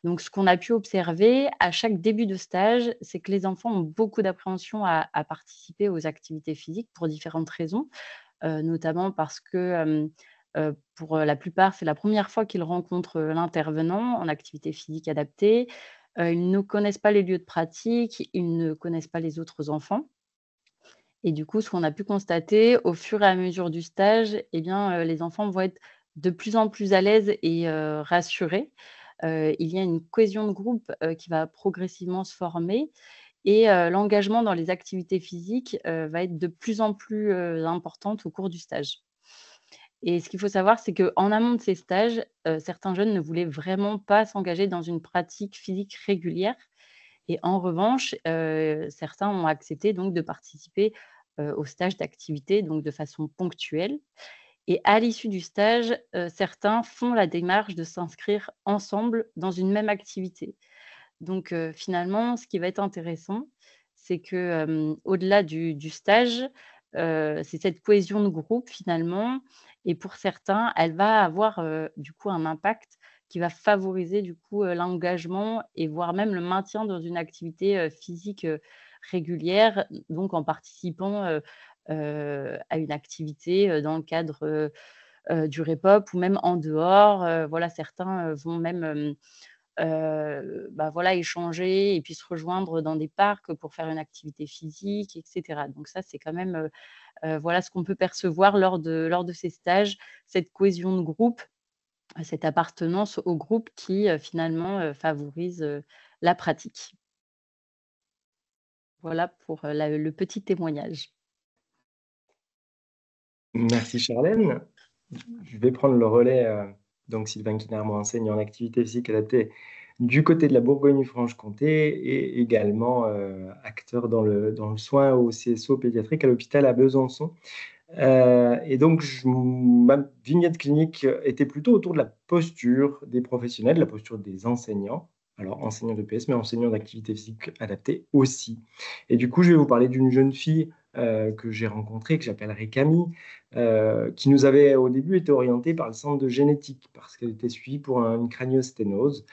Donc, ce qu'on a pu observer à chaque début de stage, c'est que les enfants ont beaucoup d'appréhension à participer aux activités physiques pour différentes raisons, notamment parce que pour la plupart, c'est la première fois qu'ils rencontrent l'intervenant en activité physique adaptée. Ils ne connaissent pas les lieux de pratique, ils ne connaissent pas les autres enfants. Et du coup, ce qu'on a pu constater au fur et à mesure du stage, eh bien, les enfants vont être de plus en plus à l'aise et rassurés. Il y a une cohésion de groupe qui va progressivement se former et l'engagement dans les activités physiques va être de plus en plus importante au cours du stage. Et ce qu'il faut savoir, c'est qu'en amont de ces stages, certains jeunes ne voulaient vraiment pas s'engager dans une pratique physique régulière. Et en revanche, certains ont accepté donc de participer aux stages d'activité, donc de façon ponctuelle. Et à l'issue du stage, certains font la démarche de s'inscrire ensemble dans une même activité. Donc finalement, ce qui va être intéressant, c'est que, au-delà du stage, c'est cette cohésion de groupe finalement et pour certains, elle va avoir, du coup un impact qui va favoriser du coup, l'engagement et voire même le maintien dans une activité, physique, régulière, donc en participant, à une activité, dans le cadre, du REPOP ou même en dehors. Voilà, certains, vont même, voilà, échanger et puis se rejoindre dans des parcs pour faire une activité physique, etc. Donc ça, c'est quand même voilà ce qu'on peut percevoir lors de ces stages, cette cohésion de groupe, cette appartenance au groupe qui finalement favorise la pratique. Voilà pour le petit témoignage. Merci Charlène. Je vais prendre le relais. Donc Sylvain Quinermont enseigne en activité physique adaptée du côté de la Bourgogne-Franche-Comté et également acteur dans le soin au CSO pédiatrique à l'hôpital à Besançon. Et donc, ma vignette clinique était plutôt autour de la posture des professionnels, de la posture des enseignants. Alors, enseignants d'EPS, mais enseignants d'activité physique adaptée aussi. Et du coup, je vais vous parler d'une jeune fille que j'ai rencontrée, que j'appellerai Camille, qui nous avait au début été orientée par le centre de génétique, parce qu'elle était suivie pour une craniosténose.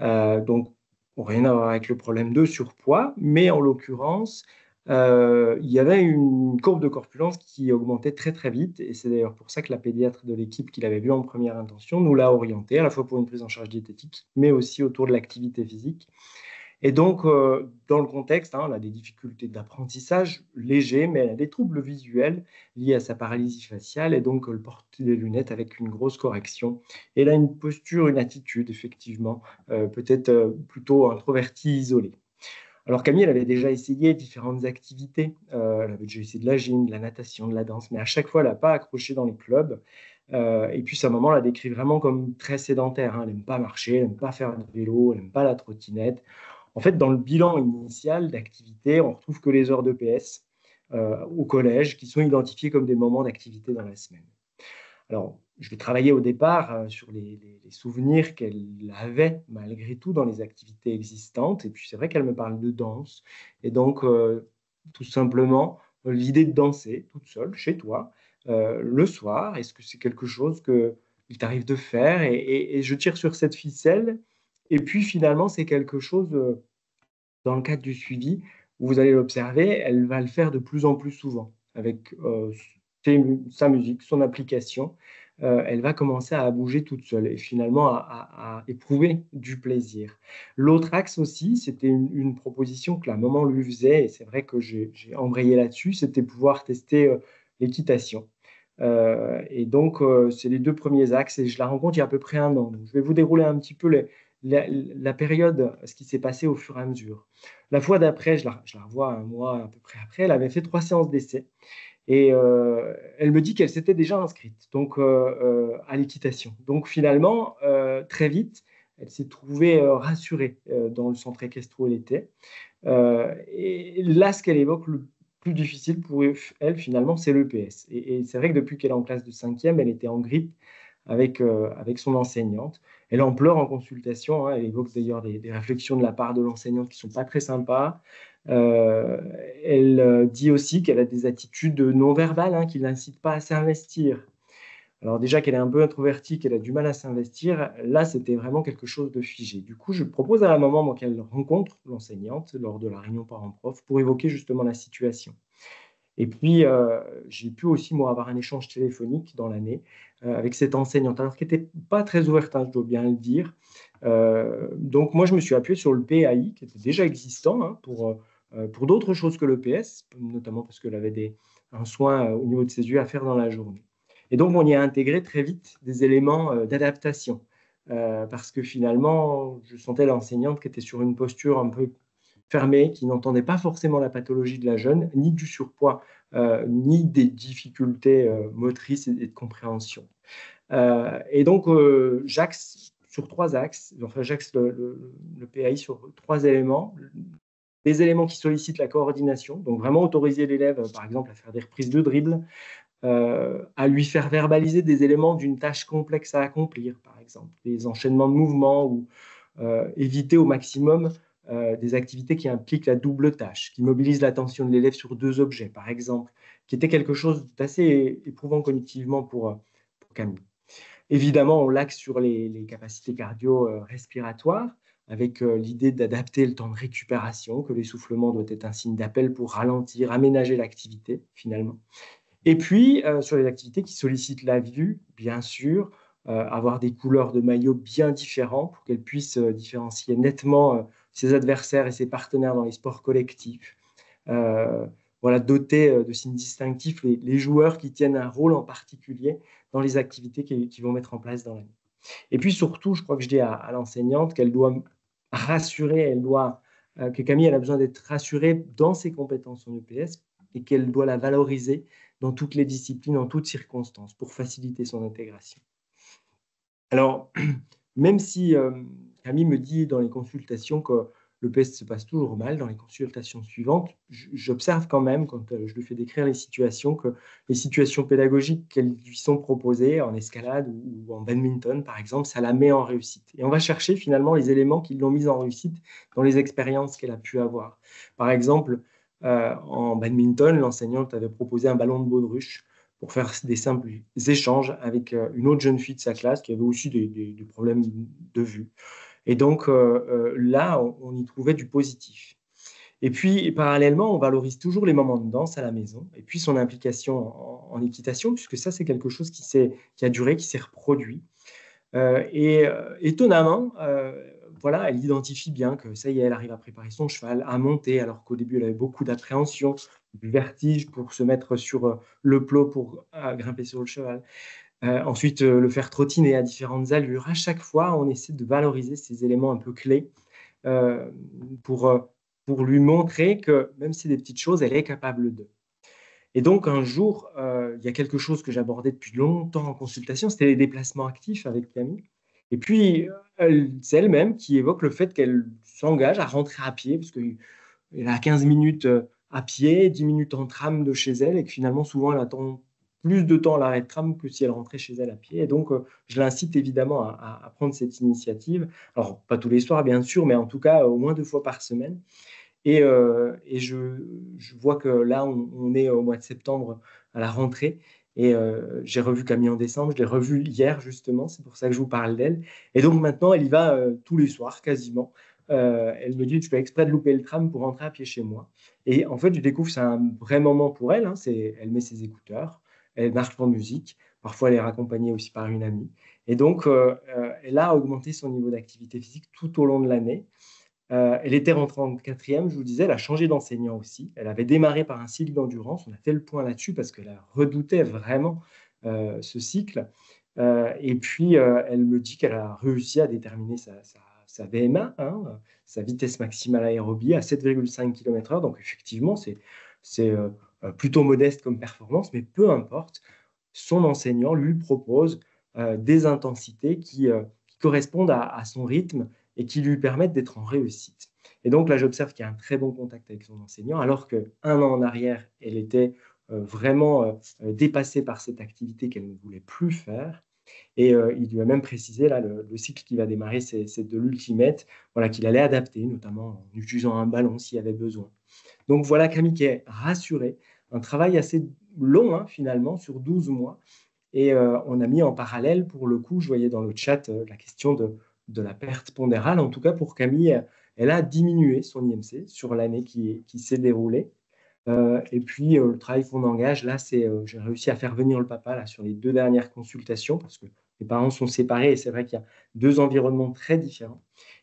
Donc, rien à voir avec le problème de surpoids, mais en l'occurrence, il y avait une courbe de corpulence qui augmentait très très vite, et c'est d'ailleurs pour ça que la pédiatre de l'équipe qui l'avait vue en première intention nous l'a orientée, à la fois pour une prise en charge diététique, mais aussi autour de l'activité physique. Et donc, dans le contexte, elle a des difficultés d'apprentissage légers, mais elle a des troubles visuels liés à sa paralysie faciale, et donc elle porte des lunettes avec une grosse correction. Et elle a une posture, une attitude, effectivement, peut-être plutôt introvertie, isolée. Alors Camille, elle avait déjà essayé différentes activités. Elle avait déjà essayé de la gym, de la natation, de la danse, mais à chaque fois, elle n'a pas accroché dans les clubs. Et puis sa maman la décrit vraiment comme très sédentaire. Elle n'aime pas marcher, elle n'aime pas faire de vélo, elle n'aime pas la trottinette. En fait, dans le bilan initial d'activité, on retrouve que les heures d'EPS au collège qui sont identifiées comme des moments d'activité dans la semaine. Alors, je vais travailler au départ sur les souvenirs qu'elle avait malgré tout dans les activités existantes. Et puis, c'est vrai qu'elle me parle de danse. Et donc, tout simplement, l'idée de danser toute seule chez toi le soir, est-ce que c'est quelque chose qu'il t'arrive de faire et je tire sur cette ficelle. Et puis, finalement, c'est quelque chose, dans le cadre du suivi, où vous allez l'observer, elle va le faire de plus en plus souvent avec sa musique, son application. Elle va commencer à bouger toute seule et finalement à éprouver du plaisir. L'autre axe aussi, c'était une proposition que la maman lui faisait, et c'est vrai que j'ai embrayé là-dessus, c'était pouvoir tester l'équitation. Et donc, c'est les deux premiers axes, et je la rencontre il y a à peu près 1 an. Donc, je vais vous dérouler un petit peu la période, ce qui s'est passé au fur et à mesure. La fois d'après, je la revois 1 mois à peu près après, elle avait fait 3 séances d'essai. Et elle me dit qu'elle s'était déjà inscrite donc, à l'équitation. Donc finalement, très vite, elle s'est trouvée rassurée dans le centre équestre où elle était. Et là, ce qu'elle évoque le plus difficile pour elle, finalement, c'est l'EPS. Et c'est vrai que depuis qu'elle est en classe de 5e, elle était en grippe avec son enseignante. Elle en pleure en consultation. Elle évoque d'ailleurs des réflexions de la part de l'enseignante qui ne sont pas très sympas. Elle dit aussi qu'elle a des attitudes non-verbales qui ne l'incitent pas à s'investir. Alors déjà qu'elle est un peu introvertie, qu'elle a du mal à s'investir, là c'était vraiment quelque chose de figé. Du coup, je propose à la maman qu'elle rencontre l'enseignante lors de la réunion parents-prof pour évoquer justement la situation. Et puis, j'ai pu aussi, moi, avoir un échange téléphonique dans l'année avec cette enseignante, alors qui n'était pas très ouverte, je dois bien le dire. Donc, moi, je me suis appuyé sur le PAI, qui était déjà existant pour d'autres choses que l'EPS, notamment parce qu'elle avait un soin au niveau de ses yeux à faire dans la journée. Et donc, on y a intégré très vite des éléments d'adaptation, parce que finalement, je sentais l'enseignante qui était sur une posture un peu fermée, qui n'entendait pas forcément la pathologie de la jeune, ni du surpoids, ni des difficultés motrices et de compréhension. Et donc, j'axe sur 3 axes, enfin j'axe le PAI sur 3 éléments. Des éléments qui sollicitent la coordination, donc vraiment autoriser l'élève, par exemple, à faire des reprises de dribble, à lui faire verbaliser des éléments d'une tâche complexe à accomplir, par exemple, des enchaînements de mouvements ou éviter au maximum des activités qui impliquent la double tâche, qui mobilisent l'attention de l'élève sur 2 objets, par exemple, qui était quelque chose d'assez éprouvant cognitivement pour Camille. Évidemment, on l'axe sur les capacités cardio-respiratoires, avec l'idée d'adapter le temps de récupération, que l'essoufflement doit être un signe d'appel pour ralentir, aménager l'activité, finalement. Et puis, sur les activités qui sollicitent la vue, bien sûr, avoir des couleurs de maillot bien différentes pour qu'elle puisse différencier nettement ses adversaires et ses partenaires dans les sports collectifs. Voilà, doter de signes distinctifs les joueurs qui tiennent un rôle en particulier dans les activités qu'ils vont mettre en place dans l'année. Et puis surtout, je crois que je dis à l'enseignante qu'elle doit rassurer, que Camille elle a besoin d'être rassurée dans ses compétences en EPS et qu'elle doit la valoriser dans toutes les disciplines, en toutes circonstances, pour faciliter son intégration. Alors, même si Camille me dit dans les consultations que l'EPS se passe toujours mal, dans les consultations suivantes, j'observe quand même, quand je lui fais décrire les situations, que les situations pédagogiques qu'elles lui sont proposées en escalade ou en badminton, par exemple, ça la met en réussite. Et on va chercher finalement les éléments qui l'ont mise en réussite dans les expériences qu'elle a pu avoir. Par exemple, en badminton, l'enseignante avait proposé un ballon de baudruche pour faire des simples échanges avec une autre jeune fille de sa classe qui avait aussi des problèmes de vue. Et donc là, on y trouvait du positif. Et puis, parallèlement, on valorise toujours les moments de danse à la maison, et puis son implication en équitation, puisque ça, c'est quelque chose qui a duré, qui s'est reproduit. Étonnamment, voilà, elle identifie bien que ça y est, elle arrive à préparer son cheval, à monter, alors qu'au début, elle avait beaucoup d'appréhension, du vertige pour se mettre sur le plot pour grimper sur le cheval. Ensuite, le faire trottiner à différentes allures. À chaque fois, on essaie de valoriser ces éléments un peu clés pour lui montrer que même si c'est des petites choses, elle est capable de. Et donc, un jour, il y a quelque chose que j'abordais depuis longtemps en consultation, c'était les déplacements actifs avec Camille. Et puis, c'est elle-même qui évoque le fait qu'elle s'engage à rentrer à pied, parce qu'elle a 15 minutes à pied, 10 minutes en tram de chez elle, et que finalement, souvent, elle attend plus de temps à l'arrêt de tram que si elle rentrait chez elle à pied. Et donc, je l'incite évidemment à prendre cette initiative. Alors, pas tous les soirs, bien sûr, mais en tout cas, au moins 2 fois par semaine. Et je vois que là, on est au mois de septembre à la rentrée. Et j'ai revu Camille en décembre, je l'ai revue hier justement, c'est pour ça que je vous parle d'elle. Et donc maintenant, elle y va tous les soirs quasiment. Elle me dit, je fais exprès de louper le tram pour rentrer à pied chez moi. Et en fait, je découvre que c'est un vrai moment pour elle. Hein, elle met ses écouteurs, elle marche en musique. Parfois, elle est raccompagnée aussi par une amie. Et donc, elle a augmenté son niveau d'activité physique tout au long de l'année. Elle était rentrée en 4e, je vous disais, elle a changé d'enseignant aussi. Elle avait démarré par un cycle d'endurance. On a fait le point là-dessus parce qu'elle redoutait vraiment ce cycle. Et puis, elle me dit qu'elle a réussi à déterminer sa VMA, hein, sa vitesse maximale aérobie, à 7,5 km/h. Donc, effectivement, c'est plutôt modeste comme performance, mais peu importe. Son enseignant lui propose des intensités qui correspondent à son rythme et qui lui permettent d'être en réussite. Et donc là, j'observe qu'il y a un très bon contact avec son enseignant, alors qu'un an en arrière, elle était vraiment dépassée par cette activité qu'elle ne voulait plus faire. Et il lui a même précisé, là, le cycle qui va démarrer, c'est de l'ultimate, voilà, qu'il allait adapter, notamment en utilisant un ballon s'il y avait besoin. Donc voilà, Camille qui est rassurée. Un travail assez long, hein, finalement, sur 12 mois. Et on a mis en parallèle, pour le coup, je voyais dans le chat la question de la perte pondérale. En tout cas, pour Camille, elle a diminué son IMC sur l'année qui s'est déroulée. Et puis, le travail qu'on engage, là, c'est j'ai réussi à faire venir le papa là, sur les 2 dernières consultations, parce que les parents sont séparés, et c'est vrai qu'il y a 2 environnements très différents.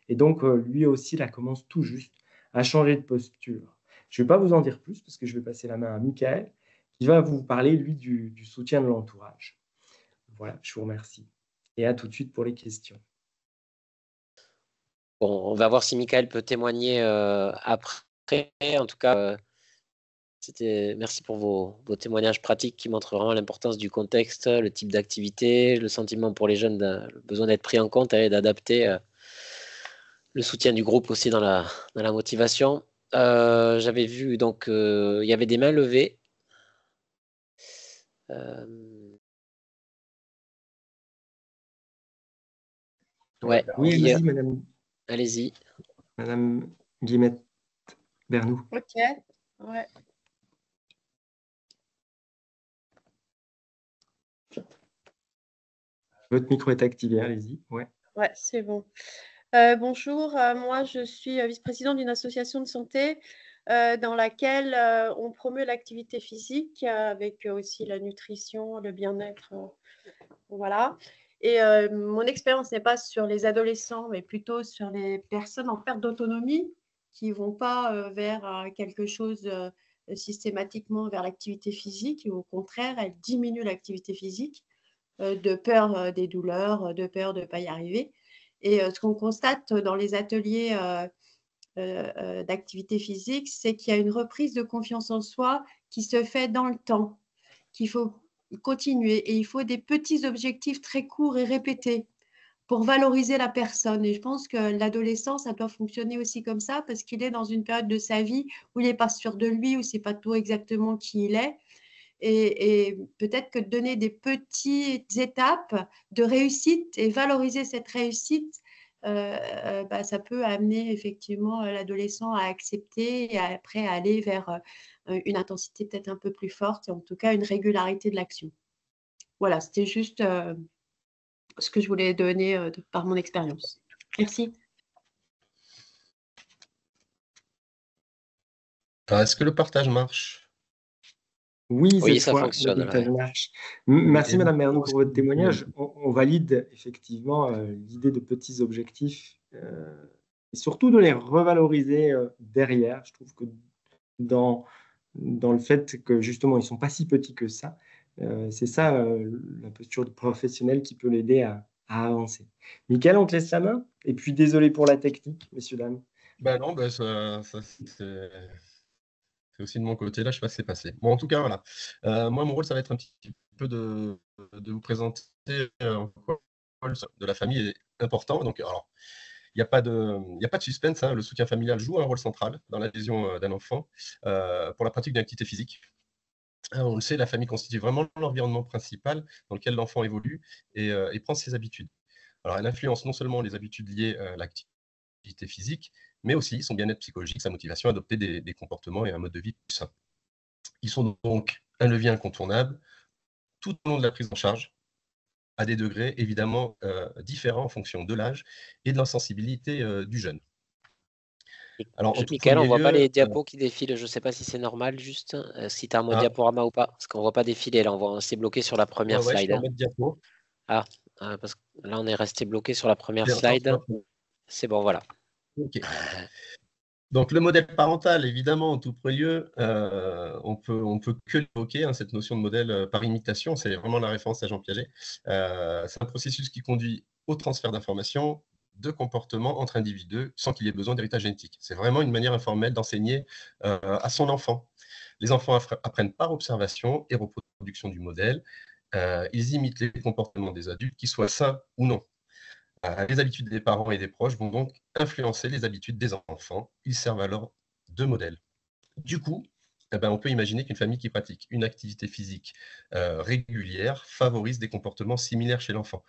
Et donc, lui aussi, là, commence tout juste à changer de posture. Je ne vais pas vous en dire plus, parce que je vais passer la main à Michael, qui va vous parler, lui, du soutien de l'entourage. Voilà, je vous remercie. Et à tout de suite pour les questions. Bon, on va voir si Michael peut témoigner après. En tout cas, merci pour vos témoignages pratiques qui montrent vraiment l'importance du contexte, le type d'activité, le sentiment pour les jeunes, le besoin d'être pris en compte et d'adapter le soutien du groupe aussi dans la motivation. J'avais vu, donc, il y avait des mains levées. Ouais. Oui, allez-y, madame. Allez-y. Madame Guillemette Bernoux. Ok, ouais. Votre micro est activé, allez-y. Ouais, Ouais, c'est bon. Bonjour, moi je suis vice-présidente d'une association de santé dans laquelle on promeut l'activité physique avec aussi la nutrition, le bien-être, voilà. Et mon expérience n'est pas sur les adolescents, mais plutôt sur les personnes en perte d'autonomie qui ne vont pas vers quelque chose systématiquement vers l'activité physique. Et au contraire, elles diminuent l'activité physique de peur des douleurs, de peur de ne pas y arriver. Et ce qu'on constate dans les ateliers d'activité physique, c'est qu'il y a une reprise de confiance en soi qui se fait dans le temps, qu'il faut continuer. Et il faut des petits objectifs très courts et répétés pour valoriser la personne. Et je pense que l'adolescent, ça doit fonctionner aussi comme ça, parce qu'il est dans une période de sa vie où il n'est pas sûr de lui, où c'est pas tout exactement qui il est. Et peut-être que donner des petites étapes de réussite et valoriser cette réussite, ça peut amener effectivement l'adolescent à accepter et après à aller vers une intensité peut-être un peu plus forte et en tout cas une régularité de l'action. Voilà, c'était juste ce que je voulais donner par mon expérience. Merci. Alors, est-ce que le partage marche? Oui, Oui, cette ça fois, fonctionne. le partage Ouais. marche. Merci, Et Madame donc, Mernon, pour votre oui. témoignage. On valide effectivement l'idée de petits objectifs et surtout de les revaloriser derrière. Je trouve que dans le fait que justement, ils ne sont pas si petits que ça, c'est ça la posture de professionnel qui peut l'aider à avancer. Mickaël, on te laisse la main. Et puis, désolé pour la technique, messieurs, dames. Ben non, c'est aussi de mon côté, là, je sais pas ce qui s'est passé. Bon, en tout cas, voilà. Moi, mon rôle, ça va être un petit peu de vous présenter en quoi le rôle de la famille est important. Donc, alors, il n'y a pas de suspense, hein. Le soutien familial joue un rôle central dans l'adhésion d'un enfant pour la pratique d'une activité physique. On le sait, la famille constitue vraiment l'environnement principal dans lequel l'enfant évolue et prend ses habitudes. Alors, elle influence non seulement les habitudes liées à l'activité physique, mais aussi son bien-être psychologique, sa motivation à adopter des comportements et un mode de vie plus sain. Ils sont donc un levier incontournable tout au long de la prise en charge, à des degrés évidemment différents en fonction de l'âge et de la sensibilité du jeune. Alors, en tout Mickaël, on premier voit pas lieu, les diapos qui défilent. Je ne sais pas si c'est normal, juste si tu as un mode ah, diaporama ou pas. Parce qu'on ne voit pas défiler. Là, c'est bloqué sur la première ouais, je slide. suis en mode diapo. Parce que là, on est resté bloqué sur la première Attends, slide. C'est bon, voilà. ok. Donc, le modèle parental, évidemment, en tout premier lieu, on peut que l'évoquer, hein, cette notion de modèle par imitation, c'est vraiment la référence à Jean Piaget. C'est un processus qui conduit au transfert d'informations, de comportements entre individus, sans qu'il y ait besoin d'héritage génétique. C'est vraiment une manière informelle d'enseigner à son enfant. Les enfants apprennent par observation et reproduction du modèle. Ils imitent les comportements des adultes, qu'ils soient sains ou non. Les habitudes des parents et des proches vont donc influencer les habitudes des enfants. Ils servent alors de modèle. Du coup, on peut imaginer qu'une famille qui pratique une activité physique régulière favorise des comportements similaires chez l'enfant.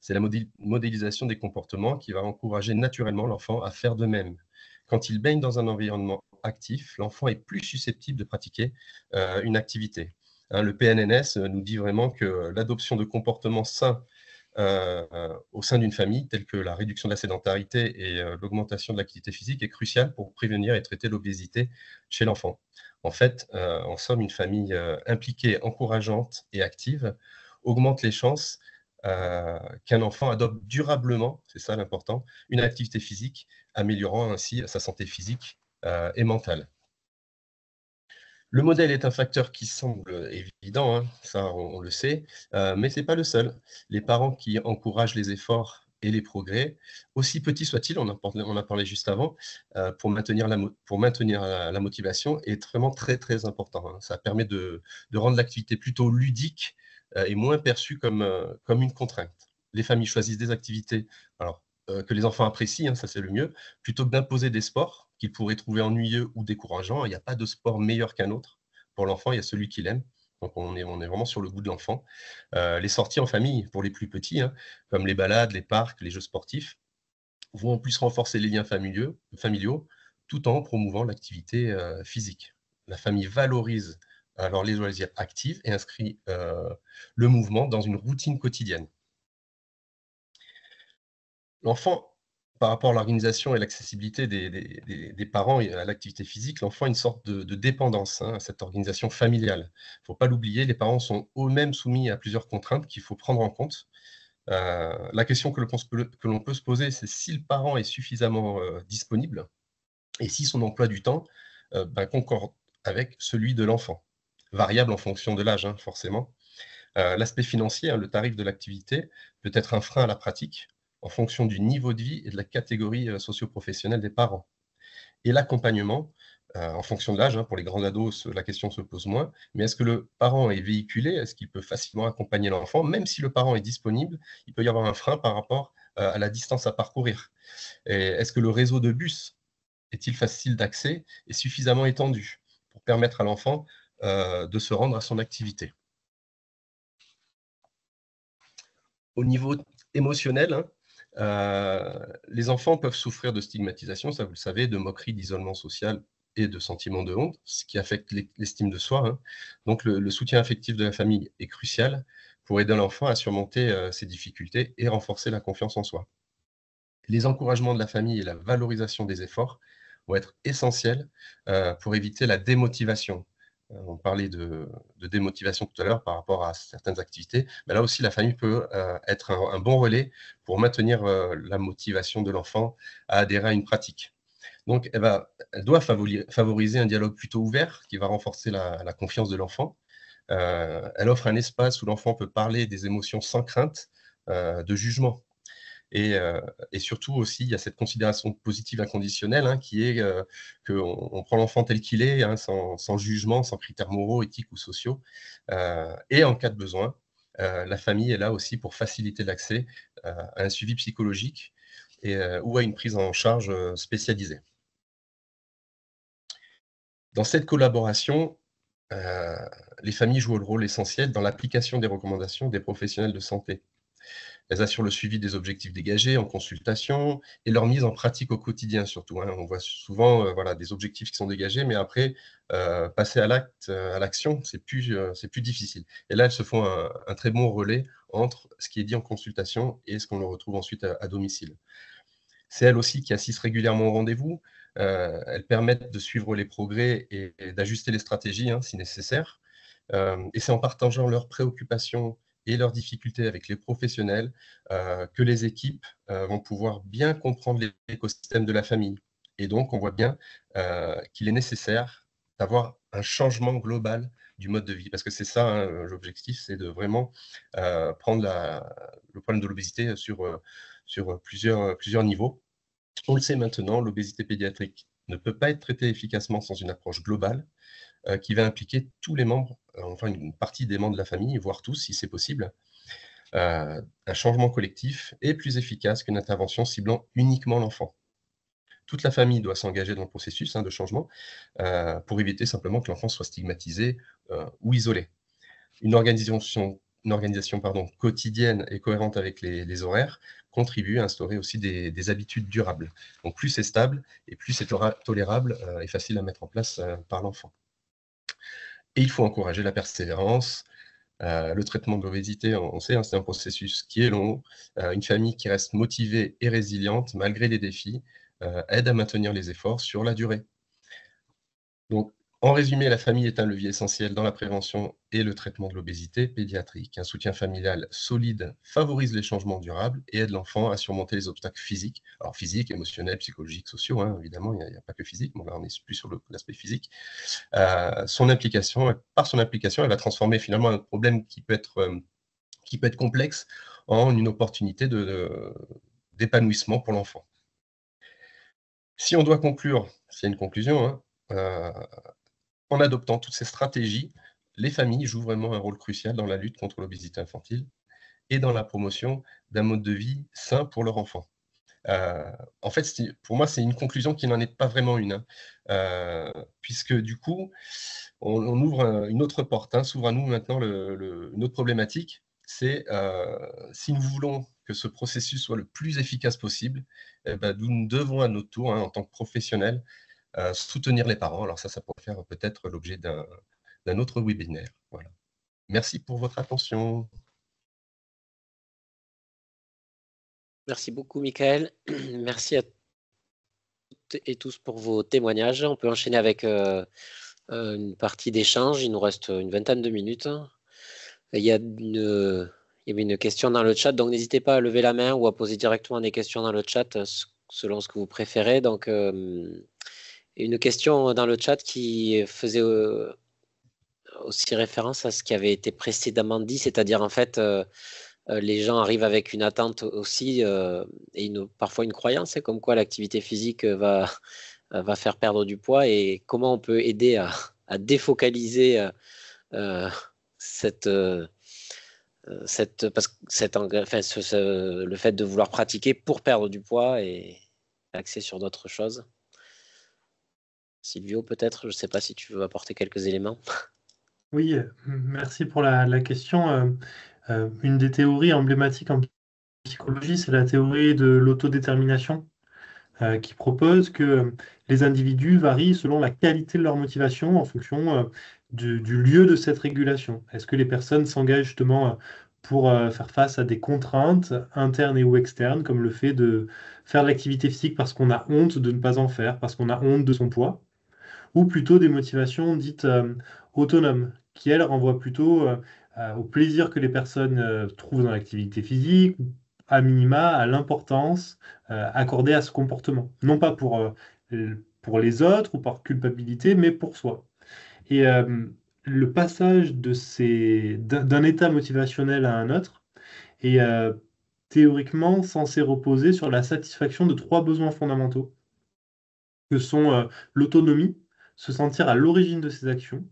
C'est la modélisation des comportements qui va encourager naturellement l'enfant à faire de même. Quand il baigne dans un environnement actif, l'enfant est plus susceptible de pratiquer une activité. Le PNNS nous dit vraiment que l'adoption de comportements sains au sein d'une famille, telles que la réduction de la sédentarité et l'augmentation de l'activité physique, est cruciale pour prévenir et traiter l'obésité chez l'enfant. En fait, en somme, une famille impliquée, encourageante et active augmente les chances qu'un enfant adopte durablement, c'est ça l'important, une activité physique, améliorant ainsi sa santé physique et mentale. Le modèle est un facteur qui semble évident, hein, ça on le sait, mais ce n'est pas le seul. Les parents qui encouragent les efforts et les progrès, aussi petits soient-ils, on a parlé juste avant, pour maintenir la motivation, est vraiment très très important. Hein. Ça permet de rendre l'activité plutôt ludique et moins perçue comme une contrainte. Les familles choisissent des activités que les enfants apprécient, hein, ça c'est le mieux, plutôt que d'imposer des sports qu'ils pourraient trouver ennuyeux ou décourageants. Il n'y a pas de sport meilleur qu'un autre. Pour l'enfant, il y a celui qu'il aime. Donc, on est vraiment sur le goût de l'enfant. Les sorties en famille, pour les plus petits, hein, comme les balades, les parcs, les jeux sportifs, vont en plus renforcer les liens familiaux tout en promouvant l'activité physique. La famille valorise alors les loisirs actifs et inscrit le mouvement dans une routine quotidienne. L'enfant, par rapport à l'organisation et l'accessibilité des parents à l'activité physique, l'enfant a une sorte de dépendance à cette organisation familiale. Il ne faut pas l'oublier, les parents sont eux-mêmes soumis à plusieurs contraintes qu'il faut prendre en compte. La question que l'on peut se poser, c'est si le parent est suffisamment disponible et si son emploi du temps concorde avec celui de l'enfant, variable en fonction de l'âge, hein, forcément. L'aspect financier, hein, le tarif de l'activité, peut être un frein à la pratique en fonction du niveau de vie et de la catégorie socio-professionnelle des parents. Et l'accompagnement, en fonction de l'âge, hein, pour les grands ados, la question se pose moins, mais est-ce que le parent est véhiculé? Est-ce qu'il peut facilement accompagner l'enfant? Même si le parent est disponible, il peut y avoir un frein par rapport à la distance à parcourir. Et est-ce que le réseau de bus est-il facile d'accès et suffisamment étendu pour permettre à l'enfant de se rendre à son activité? Au niveau émotionnel, hein, les enfants peuvent souffrir de stigmatisation, ça vous le savez, de moquerie, d'isolement social et de sentiments de honte, ce qui affecte l'estime de soi, hein. Donc le soutien affectif de la famille est crucial pour aider l'enfant à surmonter ces difficultés et renforcer la confiance en soi. Les encouragements de la famille et la valorisation des efforts vont être essentiels pour éviter la démotivation. On parlait de démotivation tout à l'heure par rapport à certaines activités, mais là aussi la famille peut être un bon relais pour maintenir la motivation de l'enfant à adhérer à une pratique. Donc elle doit favoriser un dialogue plutôt ouvert qui va renforcer la confiance de l'enfant. Elle offre un espace où l'enfant peut parler des émotions sans crainte de jugement. Et surtout aussi, il y a cette considération positive inconditionnelle, hein, qui est qu'on prend l'enfant tel qu'il est, hein, sans jugement, sans critères moraux, éthiques ou sociaux. Et en cas de besoin, la famille est là aussi pour faciliter l'accès à un suivi psychologique ou à une prise en charge spécialisée. Dans cette collaboration, les familles jouent le rôle essentiel dans l'application des recommandations des professionnels de santé. Elles assurent le suivi des objectifs dégagés en consultation et leur mise en pratique au quotidien surtout, hein. On voit souvent des objectifs qui sont dégagés, mais après, passer à l'acte, à l'action, c'est plus difficile. Et là, elles se font un très bon relais entre ce qui est dit en consultation et ce qu'on le retrouve ensuite à domicile. C'est elles aussi qui assistent régulièrement au rendez-vous. Elles permettent de suivre les progrès et d'ajuster les stratégies, hein, si nécessaire. Et c'est en partageant leurs préoccupations et leurs difficultés avec les professionnels que les équipes vont pouvoir bien comprendre l'écosystème de la famille. Et donc, on voit bien qu'il est nécessaire d'avoir un changement global du mode de vie. Parce que c'est ça, hein, l'objectif, c'est de vraiment prendre le problème de l'obésité sur plusieurs niveaux. On le sait maintenant, l'obésité pédiatrique ne peut pas être traitée efficacement sans une approche globale qui va impliquer tous les membres, enfin une partie des membres de la famille, voire tous si c'est possible. Un changement collectif est plus efficace qu'une intervention ciblant uniquement l'enfant. Toute la famille doit s'engager dans le processus, hein, de changement pour éviter simplement que l'enfant soit stigmatisé ou isolé. Une organisation quotidienne et cohérente avec les horaires contribue à instaurer aussi des habitudes durables. Donc plus c'est stable et plus c'est tolérable et facile à mettre en place par l'enfant. Et il faut encourager la persévérance. Le traitement de l'obésité, on sait, hein, c'est un processus qui est long. Une famille qui reste motivée et résiliente malgré les défis aide à maintenir les efforts sur la durée. Donc, en résumé, la famille est un levier essentiel dans la prévention et le traitement de l'obésité pédiatrique. Un soutien familial solide favorise les changements durables et aide l'enfant à surmonter les obstacles physiques. Alors physiques, émotionnels, psychologiques, sociaux, hein, évidemment, il n'y a pas que physique, mais là on est plus sur l'aspect physique. Par son implication, elle va transformer finalement un problème qui peut être complexe en une opportunité d'épanouissement pour l'enfant. Si on doit conclure, c'est une conclusion, hein, en adoptant toutes ces stratégies, les familles jouent vraiment un rôle crucial dans la lutte contre l'obésité infantile et dans la promotion d'un mode de vie sain pour leur enfant. En fait, pour moi, c'est une conclusion qui n'en est pas vraiment une, hein, puisque du coup, on ouvre une autre porte, hein, s'ouvre à nous maintenant une autre problématique, c'est si nous voulons que ce processus soit le plus efficace possible, nous devons à notre tour, hein, en tant que professionnels, soutenir les parents. Alors ça pourrait faire peut-être l'objet d'un autre webinaire. Voilà. Merci pour votre attention. Merci beaucoup, Michael. Merci à toutes et tous pour vos témoignages. On peut enchaîner avec une partie d'échange. Il nous reste une vingtaine de minutes. Il y a Il y avait une question dans le chat, donc n'hésitez pas à lever la main ou à poser directement des questions dans le chat selon ce que vous préférez. Donc, une question dans le chat qui faisait aussi référence à ce qui avait été précédemment dit, c'est-à-dire en fait, les gens arrivent avec une attente aussi et parfois une croyance, comme quoi l'activité physique va faire perdre du poids et comment on peut aider à défocaliser le fait de vouloir pratiquer pour perdre du poids et axer sur d'autres choses. Silvio, peut-être, je ne sais pas si tu veux apporter quelques éléments. Oui, merci pour la question. Une des théories emblématiques en psychologie, c'est la théorie de l'autodétermination, qui propose que les individus varient selon la qualité de leur motivation en fonction du lieu de cette régulation. Est-ce que les personnes s'engagent justement pour faire face à des contraintes internes et ou externes, comme le fait de faire de l'activité physique parce qu'on a honte de ne pas en faire, parce qu'on a honte de son poids, ou plutôt des motivations dites autonomes, qui elles renvoient plutôt au plaisir que les personnes trouvent dans l'activité physique, ou à minima à l'importance accordée à ce comportement. Non pas pour les autres ou par culpabilité, mais pour soi. Et le passage d'un état motivationnel à un autre est théoriquement censé reposer sur la satisfaction de 3 besoins fondamentaux, que sont l'autonomie, se sentir à l'origine de ses actions,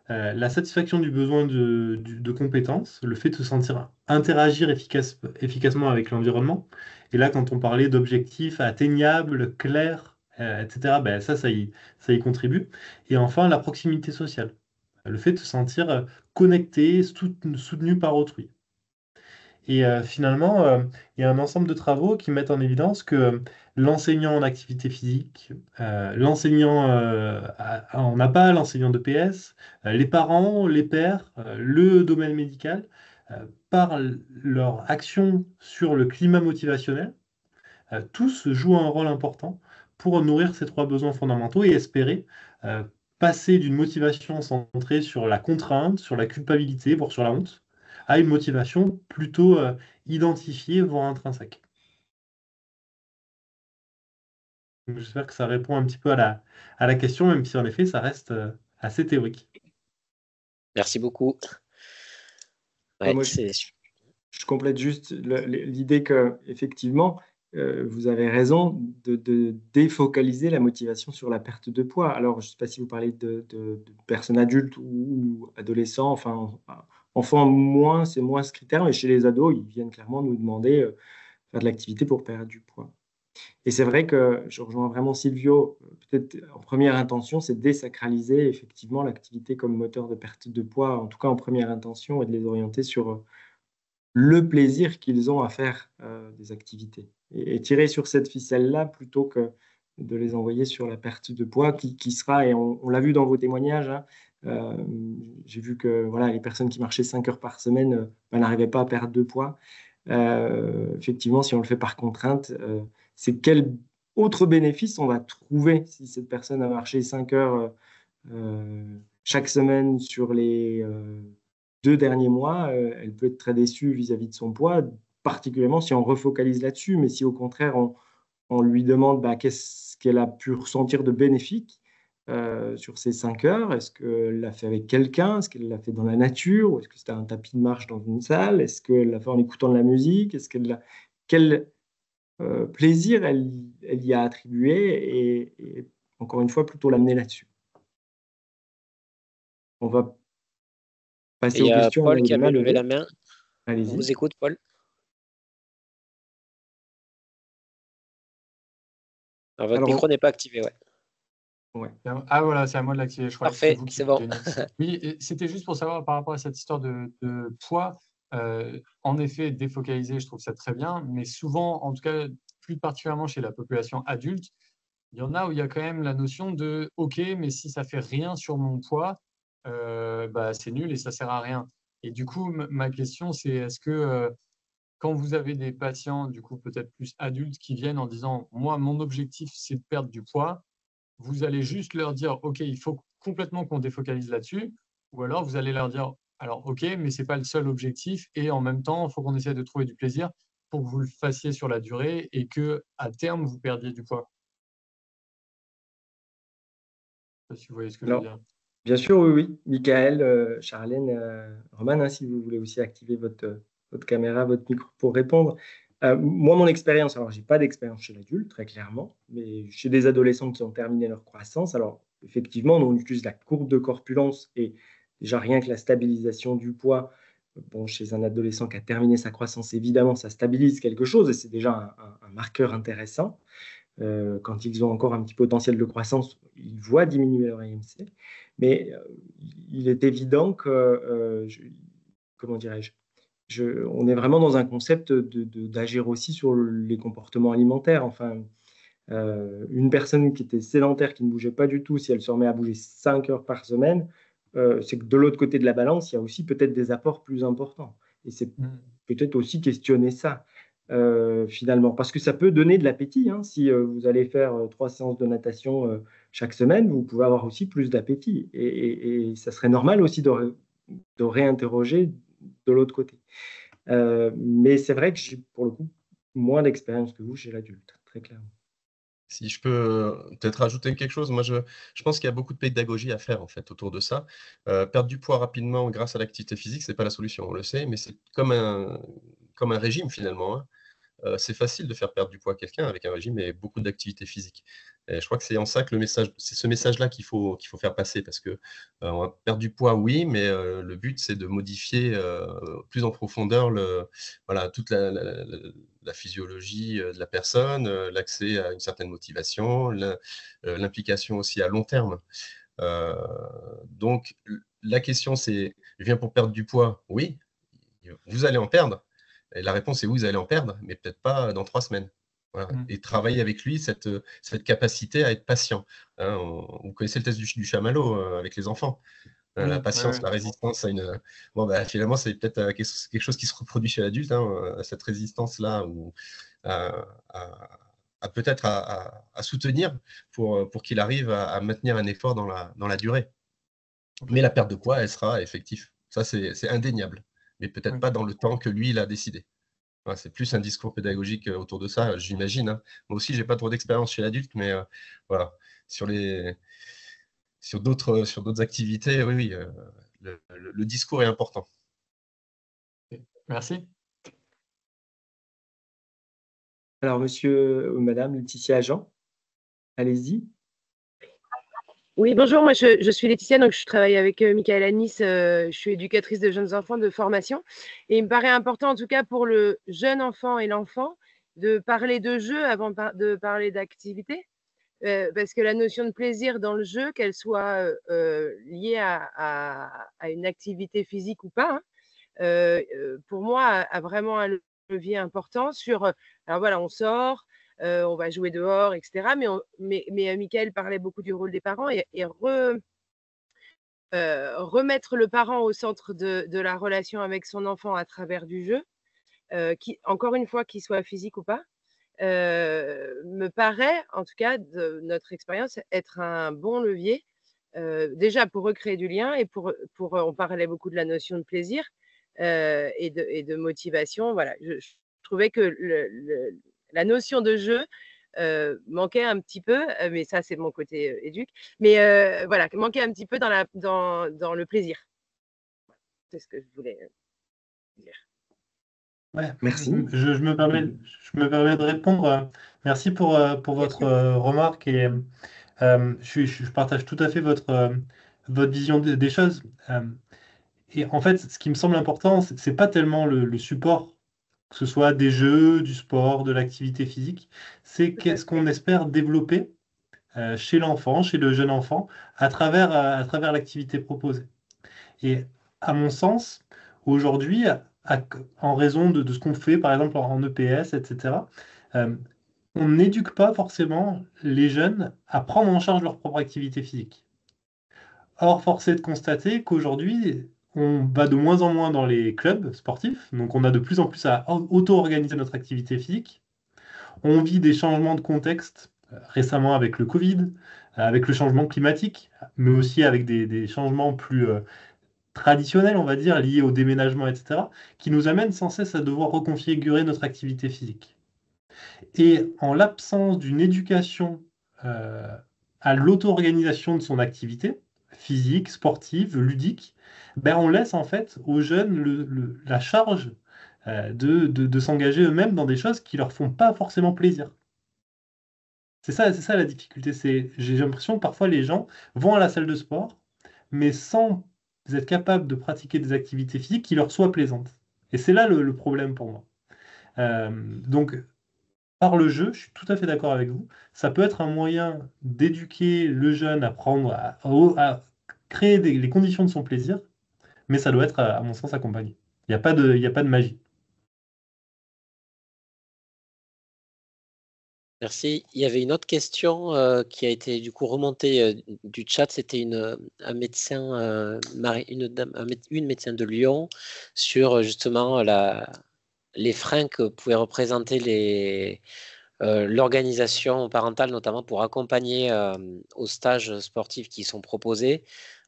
la satisfaction du besoin de compétences, le fait de se sentir interagir efficacement avec l'environnement. Et là, quand on parlait d'objectifs atteignables, clairs, etc., ben, ça y contribue. Et enfin, la proximité sociale, le fait de se sentir connecté, soutenu par autrui. Et finalement, il y a un ensemble de travaux qui mettent en évidence que l'enseignant en activité physique, l'enseignant en APA, l'enseignant de PS, les parents, les pairs, le domaine médical, par leur action sur le climat motivationnel, tous jouent un rôle important pour nourrir ces 3 besoins fondamentaux et espérer passer d'une motivation centrée sur la contrainte, sur la culpabilité, voire sur la honte, à une motivation plutôt identifiée, voire intrinsèque. J'espère que ça répond un petit peu à la question, même si en effet, ça reste assez théorique. Merci beaucoup. Ouais, moi, je complète juste l'idée que, effectivement, vous avez raison de défocaliser la motivation sur la perte de poids. Alors, je ne sais pas si vous parlez de personnes adultes ou adolescents, enfin, enfants moins, c'est moins ce critère, mais chez les ados, ils viennent clairement nous demander faire de l'activité pour perdre du poids. Et c'est vrai que je rejoins vraiment Silvio, peut-être en première intention, c'est désacraliser effectivement l'activité comme moteur de perte de poids, en tout cas en première intention, et de les orienter sur le plaisir qu'ils ont à faire des activités. Et tirer sur cette ficelle-là plutôt que de les envoyer sur la perte de poids qui sera, et on l'a vu dans vos témoignages, hein, j'ai vu que voilà, les personnes qui marchaient 5 heures par semaine n'arrivaient pas à perdre de poids. Effectivement, si on le fait par contrainte, c'est quel autre bénéfice on va trouver si cette personne a marché 5 heures chaque semaine sur les 2 derniers mois, elle peut être très déçue vis-à-vis de son poids, particulièrement si on refocalise là-dessus, mais si au contraire on lui demande qu'est-ce qu'elle a pu ressentir de bénéfique sur ces 5 heures, est-ce qu'elle l'a fait avec quelqu'un, est-ce qu'elle l'a fait dans la nature, ou est-ce que c'était un tapis de marche dans une salle, est-ce qu'elle l'a fait en écoutant de la musique, quel plaisir elle y a attribué, et encore une fois, plutôt l'amener là-dessus. On va passer aux questions. Paul qui avait levé la main. Allez-y. On vous écoute, Paul. Alors, votre micro n'est pas activé, ouais. Ouais. Ah voilà, c'est à moi de l'activer. Je crois. Parfait, c'est bon. Oui, c'était juste pour savoir par rapport à cette histoire de poids. En effet, défocaliser, je trouve ça très bien, mais souvent, en tout cas, plus particulièrement chez la population adulte, il y en a où il y a quand même la notion de OK, mais si ça fait rien sur mon poids, c'est nul et ça sert à rien. Et du coup, ma question, c'est est-ce que quand vous avez des patients, du coup, peut-être plus adultes qui viennent en disant moi, mon objectif, c'est de perdre du poids, vous allez juste leur dire OK, il faut complètement qu'on défocalise là-dessus, ou alors vous allez leur dire Alors, ok, mais ce n'est pas le seul objectif. Et en même temps, il faut qu'on essaie de trouver du plaisir pour que vous le fassiez sur la durée et qu'à terme, vous perdiez du poids. Je ne sais pas si vous voyez ce que je veux dire. Bien sûr, oui. Michael, Charlène, Roman, si vous voulez aussi activer votre caméra, votre micro pour répondre. Moi, mon expérience, alors j'ai pas d'expérience chez l'adulte, très clairement, mais chez des adolescents qui ont terminé leur croissance, alors effectivement, on utilise la courbe de corpulence et déjà rien que la stabilisation du poids, bon, chez un adolescent qui a terminé sa croissance, évidemment, ça stabilise quelque chose et c'est déjà un marqueur intéressant. Quand ils ont encore un petit potentiel de croissance, ils voient diminuer leur IMC. Mais il est évident que, comment dirais-je, on est vraiment dans un concept d'agir aussi sur les comportements alimentaires. Enfin, une personne qui était sédentaire, qui ne bougeait pas du tout, si elle se remet à bouger 5 heures par semaine, c'est que de l'autre côté de la balance, il y a aussi peut-être des apports plus importants. Et c'est peut-être aussi questionner ça. Finalement, parce que ça peut donner de l'appétit. Si vous allez faire 3 séances de natation chaque semaine, vous pouvez avoir aussi plus d'appétit. Et ça serait normal aussi de réinterroger de l'autre côté. Mais c'est vrai que j'ai pour le coup moins d'expérience que vous chez l'adulte, très clairement. Si je peux peut-être rajouter quelque chose, moi je pense qu'il y a beaucoup de pédagogie à faire en fait autour de ça. Perdre du poids rapidement grâce à l'activité physique, c'est pas la solution, on le sait, mais c'est comme un régime finalement. C'est facile de faire perdre du poids à quelqu'un avec un régime et beaucoup d'activité physique. Et je crois que c'est en ça que c'est ce message-là qu'il faut faire passer, parce que on va perdre du poids, oui, mais le but c'est de modifier plus en profondeur toute la physiologie de la personne, l'accès à une certaine motivation, l'implication aussi à long terme. Donc la question c'est, je viens pour perdre du poids, oui, vous allez en perdre. Et la réponse est oui, vous allez en perdre, mais peut-être pas dans 3 semaines. Voilà. Et travailler avec lui cette capacité à être patient. Vous connaissez le test du chamallow avec les enfants. La patience, la résistance à une. Bon, finalement, c'est peut-être quelque chose qui se reproduit chez l'adulte, cette résistance-là, ou peut-être à soutenir pour qu'il arrive à maintenir un effort dans la durée. Mais la perte de poids, elle sera effective. Ça, c'est indéniable. Mais peut-être pas dans le temps que lui, il a décidé. Voilà, c'est plus un discours pédagogique autour de ça, j'imagine. Moi aussi, j'ai pas trop d'expérience chez l'adulte, mais voilà, sur d'autres activités, oui, le discours est important. Merci. Alors, monsieur ou madame Laetitia Agent, allez-y. Oui, bonjour, moi je suis Laetitia, donc je travaille avec Michael Anis, je suis éducatrice de jeunes enfants de formation. Et il me paraît important, en tout cas pour le jeune enfant et l'enfant, de parler de jeu avant de parler d'activité. Parce que la notion de plaisir dans le jeu, qu'elle soit liée à une activité physique ou pas, pour moi, a vraiment un levier important sur, alors voilà, on sort, on va jouer dehors, etc. Mais Mickaël parlait beaucoup du rôle des parents et remettre le parent au centre de la relation avec son enfant à travers du jeu, encore une fois, qu'il soit physique ou pas, me paraît, en tout cas de notre expérience, être un bon levier, déjà pour recréer du lien et on parlait beaucoup de la notion de plaisir et de motivation. Voilà, je trouvais que la notion de jeu manquait un petit peu, mais ça c'est mon côté éduc, mais voilà, manquait un petit peu dans le plaisir. C'est ce que je voulais dire. Ouais, merci. Je me permets de répondre. Merci pour votre remarque et je partage tout à fait votre vision des choses. Et en fait, ce qui me semble important, c'est pas tellement le support, que ce soit des jeux, du sport, de l'activité physique, c'est qu'est-ce qu'on espère développer chez l'enfant, chez le jeune enfant, à travers l'activité proposée. Et à mon sens, aujourd'hui, en raison de ce qu'on fait, par exemple en EPS, etc., on n'éduque pas forcément les jeunes à prendre en charge leur propre activité physique. Or, force est de constater qu'aujourd'hui, on va de moins en moins dans les clubs sportifs, donc on a de plus en plus à auto-organiser notre activité physique. On vit des changements de contexte récemment avec le Covid, avec le changement climatique, mais aussi avec des changements plus traditionnels, on va dire, liés au déménagement, etc., qui nous amènent sans cesse à devoir reconfigurer notre activité physique. Et en l'absence d'une éducation à l'auto-organisation de son activité physique, sportive, ludique, ben on laisse en fait aux jeunes la charge de s'engager eux-mêmes dans des choses qui leur font pas forcément plaisir. C'est ça la difficulté. J'ai l'impression que parfois les gens vont à la salle de sport, mais sans être capables de pratiquer des activités physiques qui leur soient plaisantes. Et c'est là le problème pour moi. Donc, par le jeu, je suis tout à fait d'accord avec vous, ça peut être un moyen d'éduquer le jeune à prendre, à créer les conditions de son plaisir, mais ça doit être, à mon sens, accompagné. Il n'y a pas de magie. Merci. Il y avait une autre question qui a été du coup remontée du chat. C'était un médecin, une médecin de Lyon sur justement les freins que pouvaient représenter l'organisation parentale, notamment pour accompagner aux stages sportifs qui sont proposés,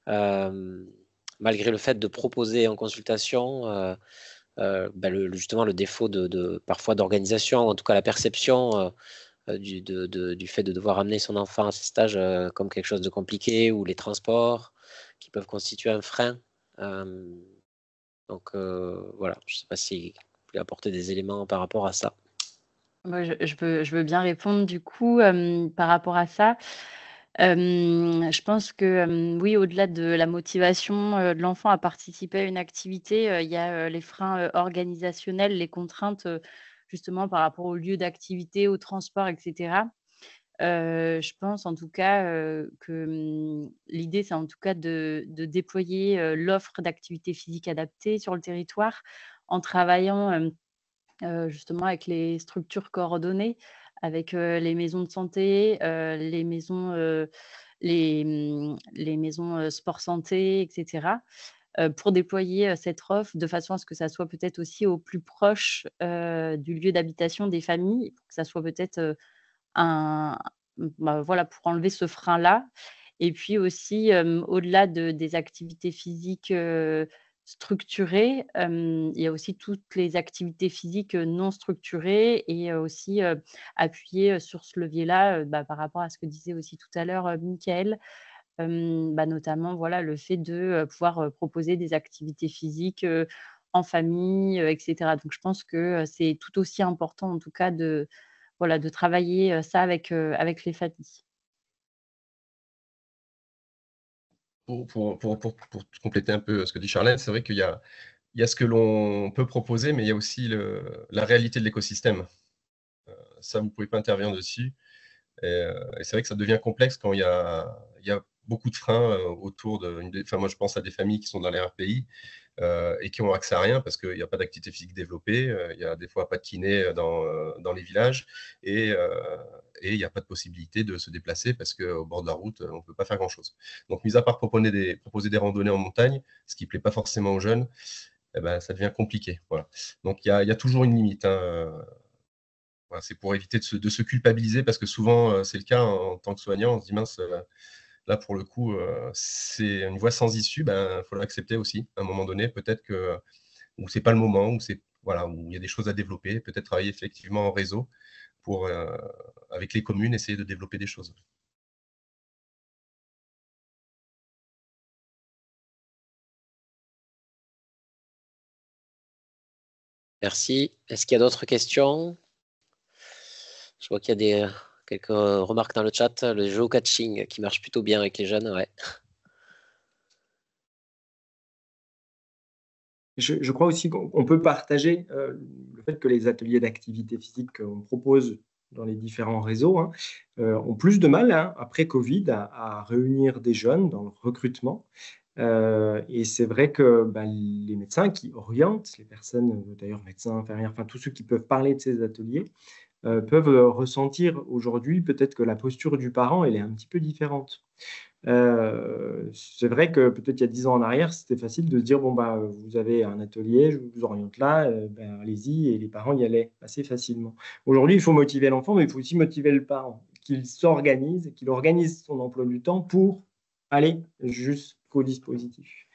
malgré le fait de proposer en consultation justement le défaut parfois d'organisation, en tout cas la perception du fait de devoir amener son enfant à ces stages comme quelque chose de compliqué, ou les transports qui peuvent constituer un frein. Donc voilà, je ne sais pas si vous pouvez apporter des éléments par rapport à ça. Moi, je veux bien répondre du coup par rapport à ça. Je pense que oui, au-delà de la motivation de l'enfant à participer à une activité, il y a les freins organisationnels, les contraintes justement par rapport au lieu d'activité, au transport, etc. Je pense en tout cas que l'idée, c'est en tout cas de déployer l'offre d'activités physiques adaptées sur le territoire en travaillant justement avec les structures coordonnées, avec les maisons de santé, les maisons, les maisons sport santé, etc. Pour déployer cette offre de façon à ce que ça soit peut-être aussi au plus proche du lieu d'habitation des familles, pour que ça soit peut-être voilà, pour enlever ce frein-là. Et puis aussi, au-delà des activités physiques structurées, il y a aussi toutes les activités physiques non structurées, et aussi appuyer sur ce levier-là par rapport à ce que disait aussi tout à l'heure Mickaël. Notamment voilà, le fait de pouvoir proposer des activités physiques en famille, etc. Donc je pense que c'est tout aussi important en tout cas de travailler ça avec les familles. Pour compléter un peu ce que dit Charlène, c'est vrai qu'il y a ce que l'on peut proposer, mais il y a aussi la réalité de l'écosystème. Ça, vous ne pouvez pas intervenir dessus. Et c'est vrai que ça devient complexe quand il y a beaucoup de freins autour moi, je pense à des familles qui sont dans les RPI et qui ont accès à rien parce qu'il n'y a pas d'activité physique développée, il y a des fois pas de kiné dans les villages, et il n'y a pas de possibilité de se déplacer parce qu'au bord de la route, on ne peut pas faire grand-chose. Donc, mis à part proposer des randonnées en montagne, ce qui ne plaît pas forcément aux jeunes, ça devient compliqué. Voilà. Donc, il y a toujours une limite. Voilà, c'est pour éviter de se culpabiliser, parce que souvent, c'est le cas en tant que soignant, on se dit mince, là pour le coup, c'est une voie sans issue, il faut l'accepter aussi. À un moment donné, peut-être que où c'est pas le moment, où il y a des choses à développer, peut-être travailler effectivement en réseau pour, avec les communes, essayer de développer des choses. Merci. Est-ce qu'il y a d'autres questions? Je vois qu'il y a quelques remarques dans le chat. Le géocaching qui marche plutôt bien avec les jeunes, ouais. Je crois aussi qu'on peut partager le fait que les ateliers d'activité physique qu'on propose dans les différents réseaux ont plus de mal après Covid à réunir des jeunes dans le recrutement. Et c'est vrai que les médecins qui orientent les personnes, d'ailleurs médecins, infirmières, enfin tous ceux qui peuvent parler de ces ateliers, peuvent ressentir aujourd'hui peut-être que la posture du parent elle est un petit peu différente. C'est vrai que peut-être il y a 10 ans en arrière, c'était facile de se dire bon vous avez un atelier, je vous oriente là, allez-y, et les parents y allaient assez facilement. Aujourd'hui, il faut motiver l'enfant, mais il faut aussi motiver le parent, qu'il s'organise, qu'il organise son emploi du temps pour aller jusqu'au dispositif.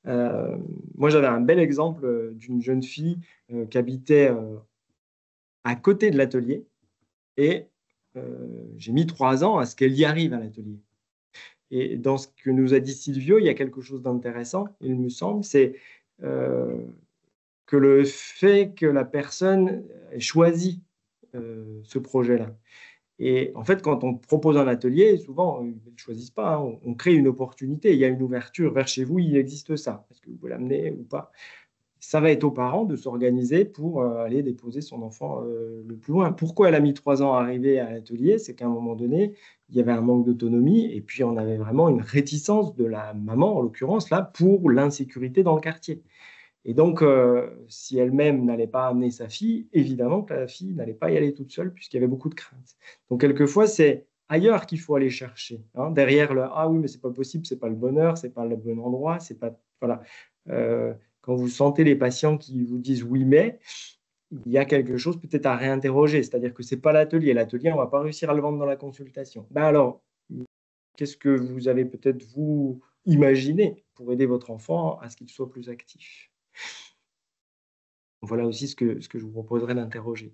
Moi, j'avais un bel exemple d'une jeune fille qui habitait à côté de l'atelier et j'ai mis 3 ans à ce qu'elle y arrive à l'atelier. Et dans ce que nous a dit Silvio, il y a quelque chose d'intéressant, il me semble, c'est que le fait que la personne ait choisi ce projet-là. Et en fait, quand on propose un atelier, souvent, ils ne choisissent pas, hein, on crée une opportunité, il y a une ouverture vers chez vous, il existe ça. Est-ce que vous pouvez l'amener ou pas? Ça va être aux parents de s'organiser pour aller déposer son enfant le plus loin. Pourquoi elle a mis 3 ans à arriver à l'atelier? C'est qu'à un moment donné, il y avait un manque d'autonomie et puis on avait vraiment une réticence de la maman, en l'occurrence, là, pour l'insécurité dans le quartier. Et donc, si elle-même n'allait pas amener sa fille, évidemment que la fille n'allait pas y aller toute seule puisqu'il y avait beaucoup de craintes. Donc, quelquefois, c'est ailleurs qu'il faut aller chercher. Hein, derrière le « ah oui, mais c'est pas possible, c'est pas le bon heure, c'est pas le bon endroit, c'est pas… » Voilà. Quand vous sentez les patients qui vous disent « oui, mais », il y a quelque chose peut-être à réinterroger. C'est-à-dire que c'est pas l'atelier. L'atelier, on va pas réussir à le vendre dans la consultation. Ben alors, qu'est-ce que vous avez peut-être, vous, imaginé pour aider votre enfant à ce qu'il soit plus actif? Voilà aussi ce que je vous proposerais d'interroger.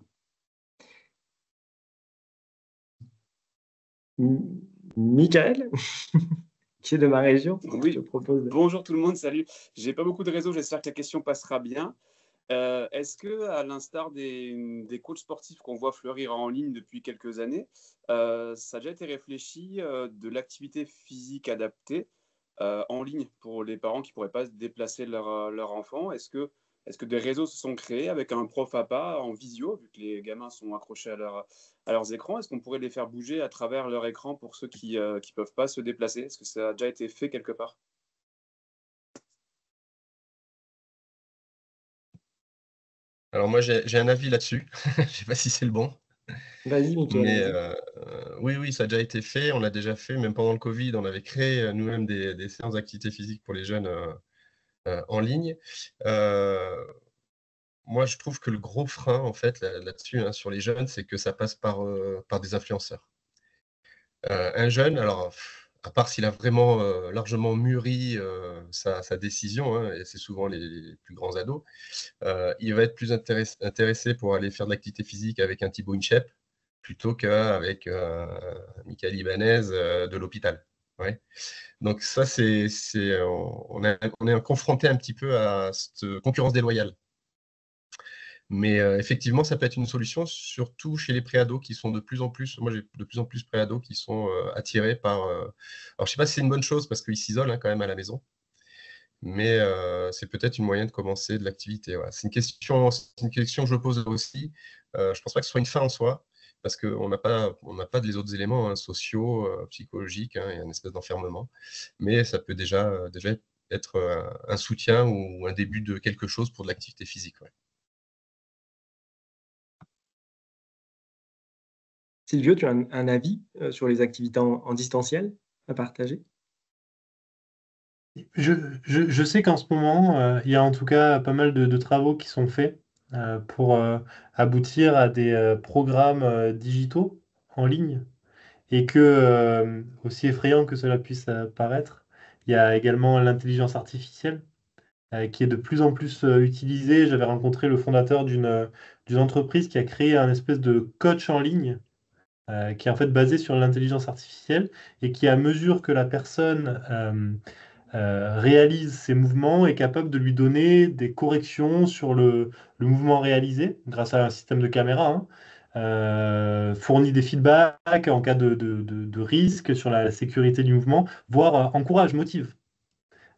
Michael, qui est de ma région, oui. je propose. Bonjour tout le monde, salut. J'ai pas beaucoup de réseau, j'espère que la question passera bien. Est-ce que, à l'instar des coachs sportifs qu'on voit fleurir en ligne depuis quelques années, ça a déjà été réfléchi de l'activité physique adaptée en ligne pour les parents qui ne pourraient pas déplacer leur enfant? Est-ce que des réseaux se sont créés avec un prof à pas en visio, vu que les gamins sont accrochés à leurs écrans? Est-ce qu'on pourrait les faire bouger à travers leur écran pour ceux qui ne peuvent pas se déplacer? Est-ce que ça a déjà été fait quelque part? Alors moi, j'ai un avis là-dessus. Je ne sais pas si c'est le bon. Vas-y, Michael. Mais oui, ça a déjà été fait. On l'a déjà fait. Même pendant le Covid, on avait créé nous-mêmes des séances d'activité physique pour les jeunes en ligne. Moi, je trouve que le gros frein, en fait, là-dessus, hein, sur les jeunes, c'est que ça passe par des influenceurs. Un jeune, alors, à part s'il a vraiment largement mûri sa décision, hein, et c'est souvent les plus grands ados, il va être plus intéressé pour aller faire de l'activité physique avec un Thibaut Inchep plutôt qu'avec Michael Ibanez de l'hôpital. Ouais. Donc ça, on est confronté un petit peu à cette concurrence déloyale. Mais effectivement, ça peut être une solution, surtout chez les préados qui sont de plus en plus, moi j'ai de plus en plus préados qui sont attirés par… alors je ne sais pas si c'est une bonne chose parce qu'ils s'isolent hein, quand même à la maison, mais c'est peut-être une moyen de commencer de l'activité. Voilà. C'est une question que je pose aussi. Je ne pense pas que ce soit une fin en soi, parce qu'on n'a pas les autres éléments hein, sociaux, psychologiques, hein, et un espèce d'enfermement, mais ça peut déjà être un soutien ou un début de quelque chose pour de l'activité physique. Ouais. Silvio, tu as un avis sur les activités en distanciel à partager? Je sais qu'en ce moment, il y a en tout cas pas mal de travaux qui sont faits pour aboutir à des programmes digitaux en ligne et que, aussi effrayant que cela puisse paraître, il y a également l'intelligence artificielle qui est de plus en plus utilisée. J'avais rencontré le fondateur d'une entreprise qui a créé un espèce de coach en ligne qui est en fait basé sur l'intelligence artificielle et qui, à mesure que la personne réalise ses mouvements, est capable de lui donner des corrections sur le mouvement réalisé grâce à un système de caméra, hein, fournit des feedbacks en cas de risque sur la sécurité du mouvement, voire encourage, motive.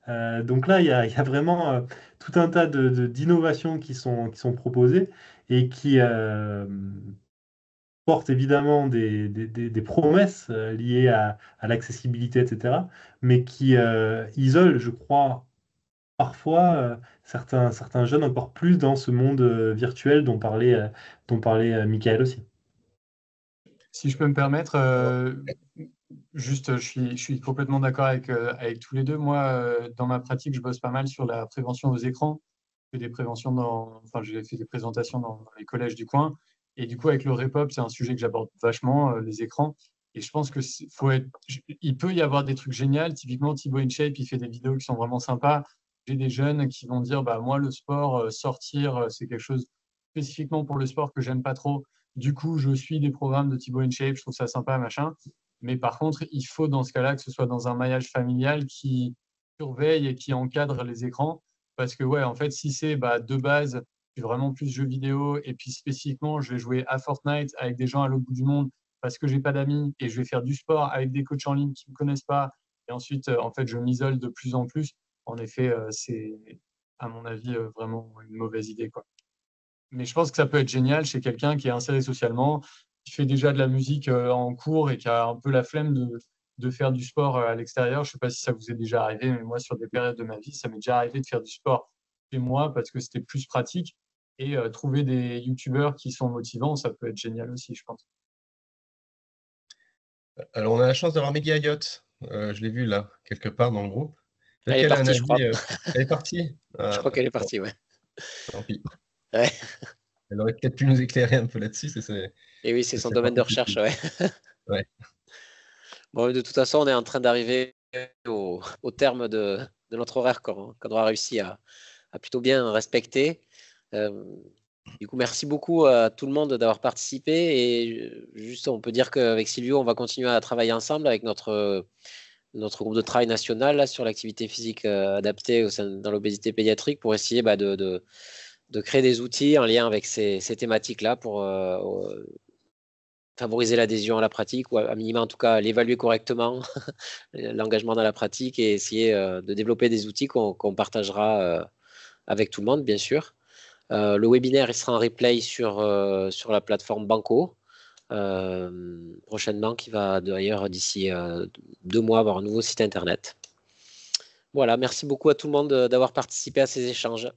Donc là, il y a vraiment tout un tas d'innovations qui sont proposées et qui portent évidemment des promesses liées à l'accessibilité, etc., mais qui isolent, je crois, parfois certains jeunes encore plus dans ce monde virtuel dont parlait Michael aussi. Si je peux me permettre, juste, je suis complètement d'accord avec tous les deux. Moi, dans ma pratique, je bosse pas mal sur la prévention aux écrans. J'ai fait des présentations dans les collèges du coin. Et du coup, avec le Repop, c'est un sujet que j'aborde vachement, les écrans. Et je pense il peut y avoir des trucs géniaux. Typiquement, Thibaut InShape, il fait des vidéos qui sont vraiment sympas. j'ai des jeunes qui vont dire bah, moi, le sport, sortir, c'est quelque chose spécifiquement pour le sport que j'aime pas trop. Du coup, je suis des programmes de Thibaut InShape, je trouve ça sympa, machin. Mais par contre, il faut dans ce cas-là que ce soit dans un maillage familial qui surveille et qui encadre les écrans. Parce que, ouais, en fait, si c'est de base, je suis vraiment plus jeux vidéo et puis spécifiquement, je vais jouer à Fortnite avec des gens à l'autre bout du monde parce que j'ai pas d'amis et je vais faire du sport avec des coachs en ligne qui me connaissent pas. Et ensuite, en fait, je m'isole de plus en plus. En effet, c'est, à mon avis, vraiment une mauvaise idée, quoi. Mais je pense que ça peut être génial chez quelqu'un qui est inséré socialement, qui fait déjà de la musique en cours et qui a un peu la flemme de faire du sport à l'extérieur. Je ne sais pas si ça vous est déjà arrivé, mais moi, sur des périodes de ma vie, ça m'est déjà arrivé de faire du sport chez moi parce que c'était plus pratique. Et trouver des youtubeurs qui sont motivants, ça peut être génial aussi, je pense. Alors, on a la chance d'avoir Meggy Ayotte. Je l'ai vue là, quelque part dans le groupe. Elle est partie, je crois. Elle est partie. Je crois qu'elle est partie, ouais. Tant pis. Ouais. Elle aurait peut-être pu nous éclairer un peu là-dessus. Et oui, c'est son domaine de recherche, ouais. Ouais. Bon, de toute façon, on est en train d'arriver au terme de notre horaire qu'on aura réussi à plutôt bien respecter. Du coup, merci beaucoup à tout le monde d'avoir participé. Et juste, on peut dire qu'avec Silvio, on va continuer à travailler ensemble avec notre groupe de travail national là, sur l'activité physique adaptée dans l'obésité pédiatrique pour essayer de créer des outils en lien avec ces thématiques-là pour favoriser l'adhésion à la pratique ou à minima en tout cas l'évaluer correctement, l'engagement dans la pratique et essayer de développer des outils qu'on partagera avec tout le monde, bien sûr. Le webinaire il sera en replay sur la plateforme Banco prochainement, qui va d'ailleurs d'ici 2 mois avoir un nouveau site internet. Voilà, merci beaucoup à tout le monde d'avoir participé à ces échanges.